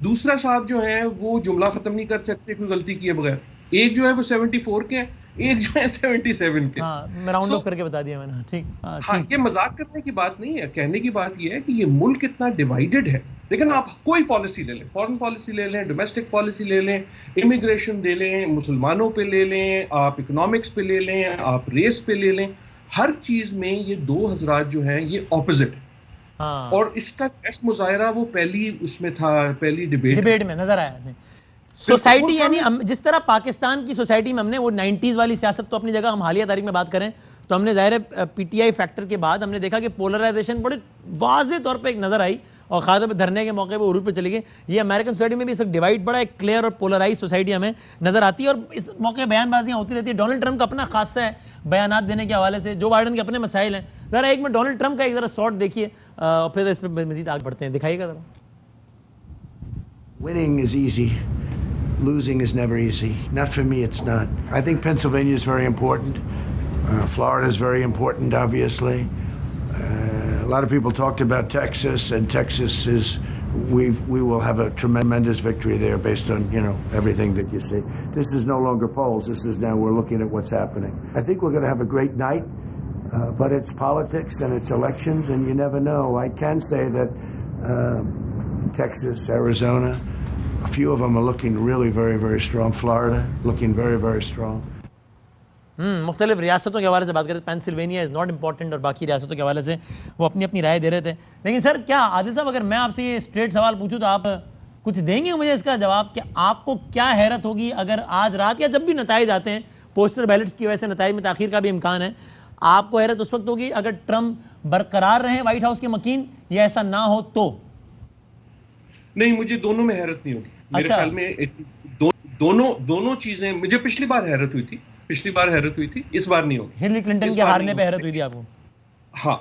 दूसरा साहब जो है वो जुमला खत्म नहीं कर सकते कोई गलती किए बगैर। एक जो है वो 74 के हैं, एक जो है 77 के। मैं राउंड ऑफ करके बता दिया मैंने। ठीक। हाँ, ये मजाक करने की बात नहीं है, कहने की बात ये है कि ये मुल्क इतना डिवाइडेड है। लेकिन आप कोई पॉलिसी ले लें, फॉरेन पॉलिसी ले लें, डोमेस्टिक पॉलिसी ले लें, इमिग्रेशन ले लें, मुसलमानों पे ले लें, आप इकोनॉमिक्स पे ले लें, आप रेस पे ले लें, हर चीज में ये दो हजरात जो हैं ये ऑपोजिट है। हाँ। और इसका बेस्ट मुजाहिरा वो पहली उसमें था, पहली डिबेट में नजर आया। सोसाइटी यानी जिस तरह पाकिस्तान की सोसाइटी में हमने वो 90s वाली सियासत तो अपनी जगह, हम हालिया तारीख में बात करें तो हमने ज़ाहिर है पीटीआई फैक्टर के बाद हमने देखा कि पोलराइजेशन बड़े वाज़े तौर पे एक नज़र आई और खासतौर पे धरने के मौके पे उरूज पे चली गई। ये अमेरिकन सोसाइटी में भी इस वक्त डिवाइड बड़ा एक क्लियर और पोलराइज सोसाइटी हमें नज़र आती है और इस मौके बयानबाजियाँ होती रहती है। डोनाल्ड ट्रंप का अपना खासा है बयानात देने के हवाले से, जो बाइडन के अपने मसाइल हैं। ज़रा एक मिनट डोनाल्ड ट्रंप का एक ज़रा शॉट देखिए और फिर इस पर मज़ीद आगे बढ़ते हैं, दिखाइएगा ज़रा। Winning is easy. Losing is never easy. Not for me, it's not. I think Pennsylvania is very important. Florida is very important, obviously. A lot of people talked about Texas, and Texas is, we will have a tremendous victory there based on, you know, everything that you see. This is no longer polls. This is now we're looking at what's happening. I think we're going to have a great night, but it's politics and it's elections, and you never know. I can say that Texas, Arizona, a few of them are looking really very, very strong. Florida looking very, very strong. मुख्तलिफ रियासतों के हवाले से बात करें, पेंसिल्वेनिया इज़ नॉट इम्पॉर्टेंट और बाकी रियासतों के हवाले से वो अपनी अपनी राय दे रहे थे। लेकिन सर क्या आदिल साहब, अगर मैं आपसे ये स्ट्रेट सवाल पूछूं तो आप कुछ देंगे मुझे इसका जवाब कि आपको क्या हैरत होगी अगर आज रात या जब भी नताइज आते हैं, पोस्टल बैलेट्स की वजह से नताइज में ताख़ीर का भी इम्कान है, आपको हैरत उस वक्त होगी अगर ट्रंप बरकरार रहें व्हाइट हाउस के मकीन या ऐसा ना हो तो? नहीं, मुझे दोनों में हैरत नहीं होगी। मेरे ख्याल में दोनों चीजें, मुझे पिछली बार हैरत हुई थी, इस बार नहीं होगी। हिलरी क्लिंटन के हारने पे हैरत हुई थी आपको? हाँ,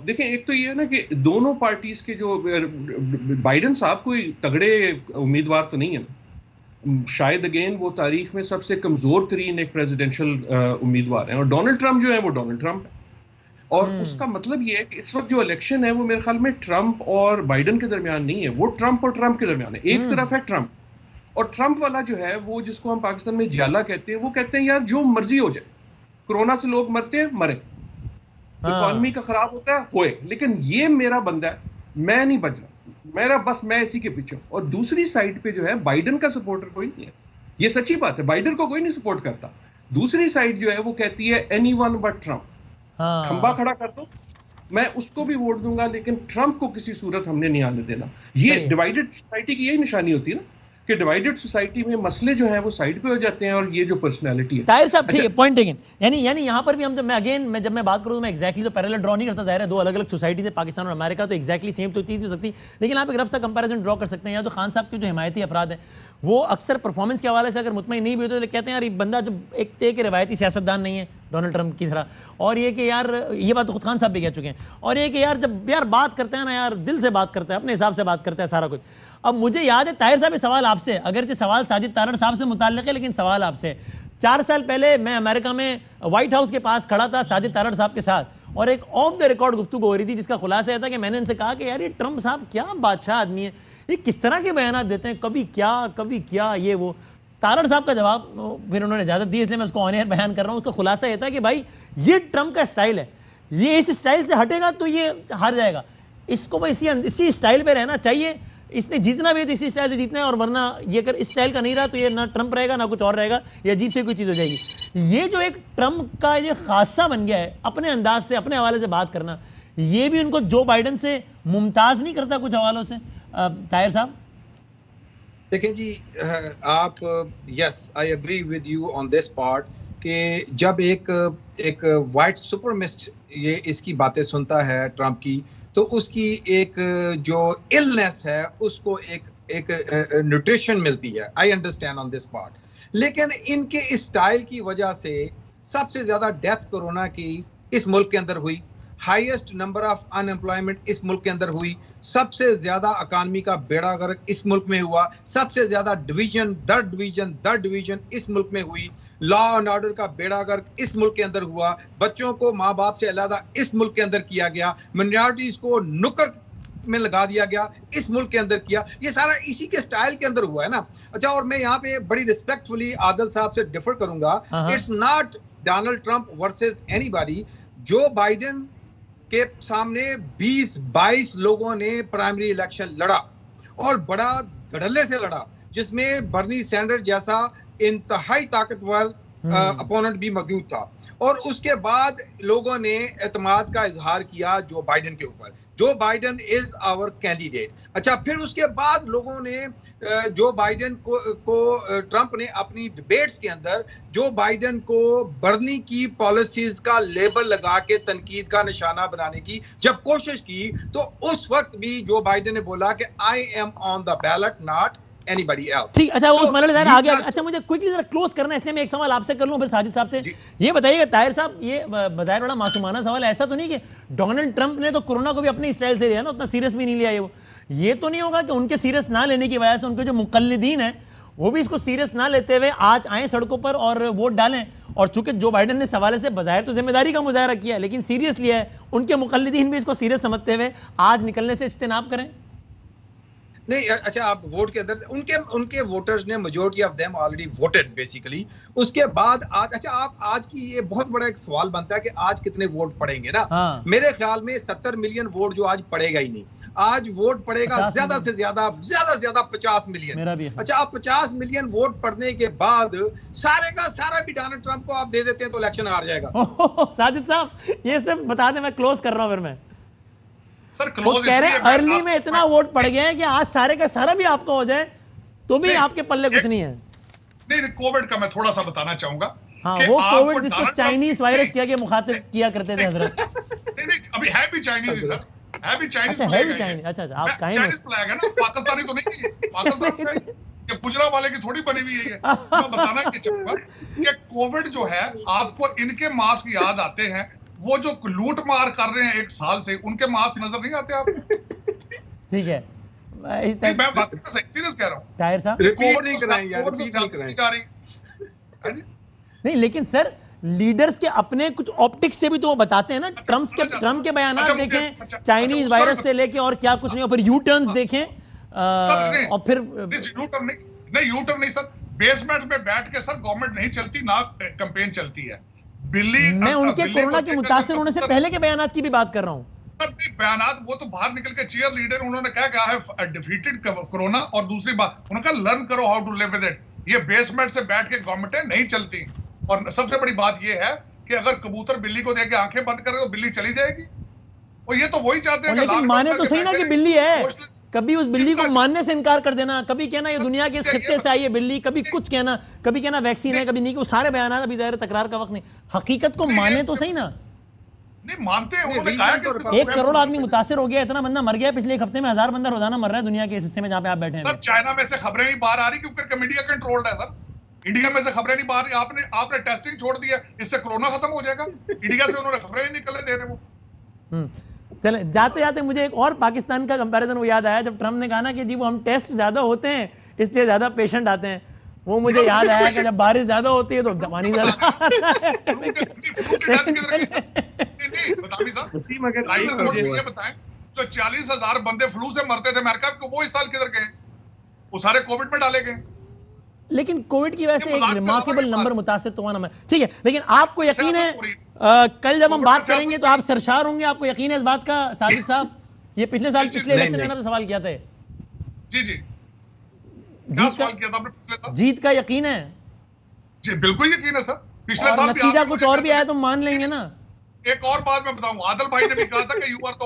देखें, एक तो ये है ना कि दोनों पार्टीज के जो, बाइडन साहब कोई तगड़े उम्मीदवार तो नहीं है, शायद अगेन वो तारीख में सबसे कमजोर तरीन एक प्रेसिडेंशियल उम्मीदवार है, और डोनाल्ड ट्रंप जो है वो डोनाल्ड ट्रंप है। और उसका मतलब ये है कि इस वक्त जो इलेक्शन है वो मेरे ख्याल में ट्रंप और बाइडन के दरमियान नहीं है, वो ट्रंप और ट्रंप के दरमियान है। एक तरफ है ट्रंप, और ट्रंप वाला जो है वो, जिसको हम पाकिस्तान में जाला कहते हैं, वो कहते हैं यार जो मर्जी हो जाए, कोरोना से लोग मरते हैं मरे, इकॉनमी का खराब होता है होए, लेकिन ये मेरा बंदा है, मैं नहीं बच रहा, बस मैं इसी के पीछे। और दूसरी साइड पे जो है बाइडन का सपोर्टर कोई नहीं है, ये सच्ची बात है, बाइडन को कोई नहीं सपोर्ट करता। दूसरी साइड जो है वो कहती है एनीवन बट ट्रंप, खंबा खड़ा कर दो, मैं उसको भी वोट दूंगा, लेकिन ट्रंप को किसी सूरत हमने नहीं आने देना। ये डिवाइडेड सोसाइटी की यही निशानी होती है ना, कि डिवाइडेड सोसाइटी में मसले जो हैं वो साइड पे हो जाते हैं, और ये जो पर्सनालिटी है। ताहिर साहब ठीक है, पॉइंट टेकन। यानी यहाँ पर भी हम जब मैं बात करूँ तो मैं एक्जैक्टली तो पैरेलल ड्रॉ नहीं करता, जाहिर है दो अलग अलग सोसाइटी है पाकिस्तान और अमेरिका, तो एक्जैक्टली सेम तो चीज़ हो सकती, लेकिन आप एक रफ सा कंपैरिजन ड्रॉ कर सकते हैं। या तो खान साहब के जो हिमायती अफराद हैं वो अक्सर परफॉर्मेंस के हवाले से अगर मुतमईन नहीं भी होते तो कहते हैं यार ये बंदा जब एक रिवायती सियासतदान नहीं है डोनाल्ड ट्रंप की तरह, और ये कि यार ये बात तो खुद खान साहब भी कह चुके हैं, और ये कि यार जब यार बात करते हैं ना यार दिल से बात करते हैं, अपने हिसाब से बात करते हैं सारा कुछ। अब मुझे याद है ताहिर साहब, सवाल आपसे, अगर सवाल साजिद तारड़ साहब से मुताल्लिक़ है, लेकिन सवाल आपसे, 4 साल पहले मैं अमेरिका में व्हाइट हाउस के पास खड़ा था साजिद तारड़ साहब के साथ, और एक ऑफ द रिकॉर्ड गुफ्तगू हो रही थी जिसका खुलासा यह था कि मैंने इनसे कहा कि यार ये ट्रंप साहब क्या बादशाह आदमी है, ये किस तरह के बयान देते हैं, कभी क्या ये वो। तारड़ साहब का जवाब फिर उन्होंने इजाज़त दी, इसलिए मैं उसको ऑन एयर बयान कर रहा हूँ। उसका खुलासा यह था कि भाई ये ट्रंप का स्टाइल है, ये इस स्टाइल से हटेगा तो ये हार जाएगा, इसको भाई इसी स्टाइल पे रहना चाहिए, इसने जीतना भी है तो इसी स्टाइल से जीतना है, और वरना ये अगर इस स्टाइल का नहीं रहा तो ये ना ट्रंप रहेगा ना कुछ और रहेगा, ये अजीब से कोई चीज़ हो जाएगी। ये जो एक ट्रंप का ये खासा बन गया है अपने अंदाज से, अपने हवाले से बात करना, ये भी उनको जो बाइडन से मुमताज़ नहीं करता कुछ हवालों से? ताहिर साहब देखें जी, आप, yes I agree with you on this part, कि जब एक वाइट सुपरमिस्ट ये इसकी बातें सुनता है ट्रंप की, तो उसकी एक जो इलनेस है उसको एक न्यूट्रिशन मिलती है। I understand on this part, लेकिन इनके इस स्टाइल की वजह से सबसे ज्यादा डेथ कोरोना की इस मुल्क के अंदर हुई, हाईएस्ट नंबर ऑफ अनएम्प्लॉयमेंट इस मुल्क के अंदर हुई, सबसे ज्यादा इकानमी का बेड़ा गर्क इस मुल्क में हुआ, सबसे ज्यादा दर डिवीजन इस मुल्क में हुई, लॉ एंड ऑर्डर का बेड़ा गर्क इस मुल्क के अंदर हुआ, बच्चों को माँ बाप से अलग इस मुल्क के अंदर किया गया, मिनॉरिटीज को नुक्कड़ में लगा दिया गया, इस मुल्क के अंदर किया, ये सारा इसी के स्टाइल के अंदर हुआ है ना। अच्छा, और मैं यहाँ पे बड़ी रिस्पेक्टफुली आदिल साहब से डिफर करूंगा, it's not Donald Trump versus anybody. Joe Biden के सामने 20-22 लोगों ने प्राइमरी इलेक्शन लड़ा और बड़ा धड़ल्ले से लड़ा, जिसमें बर्नी सैंडर्स जैसा इंतहाई ताकतवर अपोनेंट भी मौजूद था, और उसके बाद लोगों ने एतमाद का इजहार किया जो बाइडेन के ऊपर। Joe Biden is our candidate. अच्छा, फिर उसके बाद लोगों ने जो बाइडेन को ट्रंप ने अपनी डिबेट्स के अंदर जो बाइडेन को बर्नी की पॉलिसीज का लेबल लगा के तनकीद का निशाना बनाने की जब कोशिश की, तो उस वक्त भी जो बाइडेन ने बोला कि I am on the ballot not anybody else। ठीक, अच्छा वो उस मरहले ज़ाहिर आ गया। अच्छा, मुझे क्विकली जरा क्लोज करना है, इसलिए मैं एक सवाल आपसे कर लूं फिर साजिद साहब से। ये बताइएगा ताहिर साहब, ये बज़ाहिर बड़ा मासूमाना सवाल है, ऐसा तो नहीं कि डोनाल्ड ट्रंप ने तो कोरोना को भी अपनी स्टाइल से लिया ना, उतना सीरियस भी नहीं लिया ये तो नहीं होगा कि उनके सीरियस ना लेने की वजह से उनके जो मुकल्लिदीन हैं वो भी इसको सीरियस ना लेते हुए आज आए सड़कों पर और वोट डालें? और चूंकि जो बाइडेन ने इस हवाले से बज़ाहिर तो जिम्मेदारी का मुजाहरा किया लेकिन सीरियस लिया है, उनके मुकल्लिदीन भी इसको सीरियस समझते हुए आज निकलने से इज्तिनाब करें? नहीं, अच्छा, आप वोट के अंदर उनके वोटर्स ने majority of them already voted basically. उसके बाद आज, अच्छा, आप आज की ये बहुत बड़ा एक सवाल बनता है कि आज कितने वोट पड़ेंगे ना। मेरे ख्याल में 70 मिलियन वोट जो आज पड़ेगा ही नहीं, आज वोट पड़ेगा ज्यादा से ज्यादा 50 मिलियन। मेरा भी। अच्छा, आप 50 मिलियन वोट पड़ने के बाद सारे का सारा भी डोनाल्ड ट्रंप को आप दे देते हैं तो इलेक्शन हार जाएगा। साजिद साहब ये इसमें बता दें, मैं क्लोज कर रहा हूं। फिर मैं सर वो कह रहे हैं अर्ली में इतना वोट पड़ गया है कि आज सारे का सारा भी आपका हो जाए तो भी आपके पल्ले कुछ नहीं है। नहीं, कोविड का मैं थोड़ा सा बताना चाहूंगा। हाँ, वो कोविड जिसको चाइनीज वायरस किया मुखातिब किया करते थे हजरत। नहीं, अभी है भी चाइनीज सर, है भी चाइनीज। अच्छा, है भी चाइनीज। अच्छा, आप कहीं चाइनीज लाएगा ना, पाकिस्तानी तो नहीं, पाकिस्तान से ये गुजरा वाले की थोड़ी बनी हुई है। मैं बताना कि कोविड जो है, आपको इनके मास्क याद आते हैं, वो जो लूट मार कर रहे हैं 1 साल से, उनके मास्क नजर नहीं आते आप? ठीक है, मैं बात सीरियस कह रहा हूँ। ताहिर साहब नहीं, लेकिन सर लीडर्स के अपने कुछ ऑप्टिक्स से भी तो वो बताते हैं ना। ट्रम्प के बयान देखें, चाइनीज वायरस से लेके और क्या कुछ नहीं, और फिर यू टर्न्स देखें और फिर यू टर्न नहीं सर, बेसमेंट में बैठ के सर गवर्नमेंट नहीं चलती ना, कैंपेन चलती है। मैं उनके कोरोना के मुतासिर होने से पहले के बयानात की भी बात कर रहा हूं सर। बयानात वो तो बाहर निकल के चीयर लीडर, उन्होंने क्या कहा है, डिफीटेड कोरोना, और दूसरी बात उनका लर्न करो how to live with it. ये बेसमेंट से बैठ के गवर्नमेंटें नहीं चलती। और सबसे बड़ी बात ये है कि अगर कबूतर बिल्ली को देख के आंखें बंद करे तो बिल्ली चली जाएगी, और ये तो वही चाहते हैं। लेकिन माने तो सही ना कि बिल्ली है, कभी उस बिल्ली को मानने से इनकार कर देना, कभी कहना ये दुनिया के इस खित्ते से आई है बिल्ली, कभी कुछ कहना, कभी कहना वैक्सीन है, कभी नहीं। वो सारे बयान अभी ज़ाहिर तकरार का वक्त नहीं, हकीकत को माने तो सही ना। नहीं मानते हैं, उन्होंने कहा कि 1 करोड़ आदमी मुतासिर हो गया, इतना बंदा मर गया पिछले 1 हफ्ते में, 1000 बंदा रोजाना मर रहा है दुनिया के इस हिस्से में जहां पे आप बैठे हैं। सर चाइना में से खबरें नहीं बाहर आ रही क्योंकि मीडिया कंट्रोल्ड है सर। इंडिया में से खबरें नहीं बाहर, आपने टेस्टिंग छोड़ दिया, इससे कोरोना खत्म हो जाएगा। इंडिया से उन्होंने खबरें ही निकलने दे रहे वो। चले जाते जाते मुझे एक और पाकिस्तान का कंपैरिजन वो याद आया, जब ट्रम्प ने कहा ना कि जी वो हम टेस्ट ज्यादा होते हैं इसलिए ज्यादा पेशेंट आते हैं। वो मुझे याद आया कि जब बारिश ज्यादा होती है तो पानी ज्यादा जो 40,000 बंदे फ्लू से मरते थे अमेरिका, वो इस साल किधर गए? वो सारे कोविड में डाले गए। लेकिन कोविड की वजह से एक रिमार्केबल नंबर मुतासिर तो हुआ ना। ठीक है, लेकिन आपको यकीन है कल जब हम बात करेंगे तो आप सरशार होंगे, आपको यकीन है इस बात का साजिद साहब? ये पिछले साल पिछले इलेक्शन में सवाल किया था। जी जी, क्या सवाल किया था आपने? जीत का यकीन है? जी बिल्कुल यकीन है सर। पिछले साल नतीजा कुछ और भी आया तो मान लेंगे ना। एक और बात मैं बताऊं, आदिल भाई ने भी कहा था कि you are the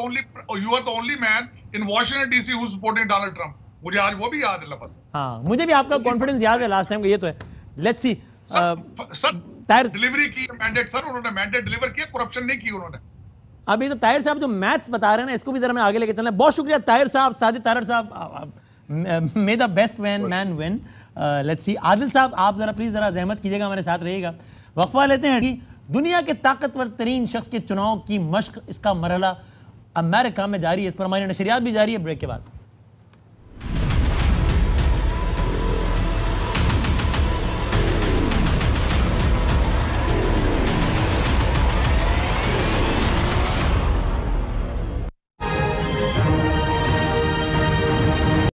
only man in Washington DC who is supporting Donald Trump. मुझे आज वो भी याद है लफ्ज़। हाँ, मुझे भी आपका कॉन्फिडेंस याद है लास्ट टाइम का। ये तो है, लेट्स सी। सर डिलीवरी की मैंडेट, सर उन्होंने मैंडेट डिलीवर किया, करप्शन नहीं की उन्होंने। अभी तो ताहिर साहब जो मैथ्स बता रहे हैं ना, इसको भी जरा मैं आगे लेके चलना है। बहुत शुक्रिया ताहिर साहब, साजिद तारड़ साहब, मे the best man win. Let's see. Adil साहब आप जरा प्लीज जरा जहमत कीजिएगा, हमारे साथ रहिएगा। वक्फा लेते हैं कि दुनिया के ताकतवर तरीन शख्स के चुनाव की मश्क, इसका मरहला अमेरिका में जारी है। इस पर हमारी नशरियात भी जारी है। ब्रेक के बाद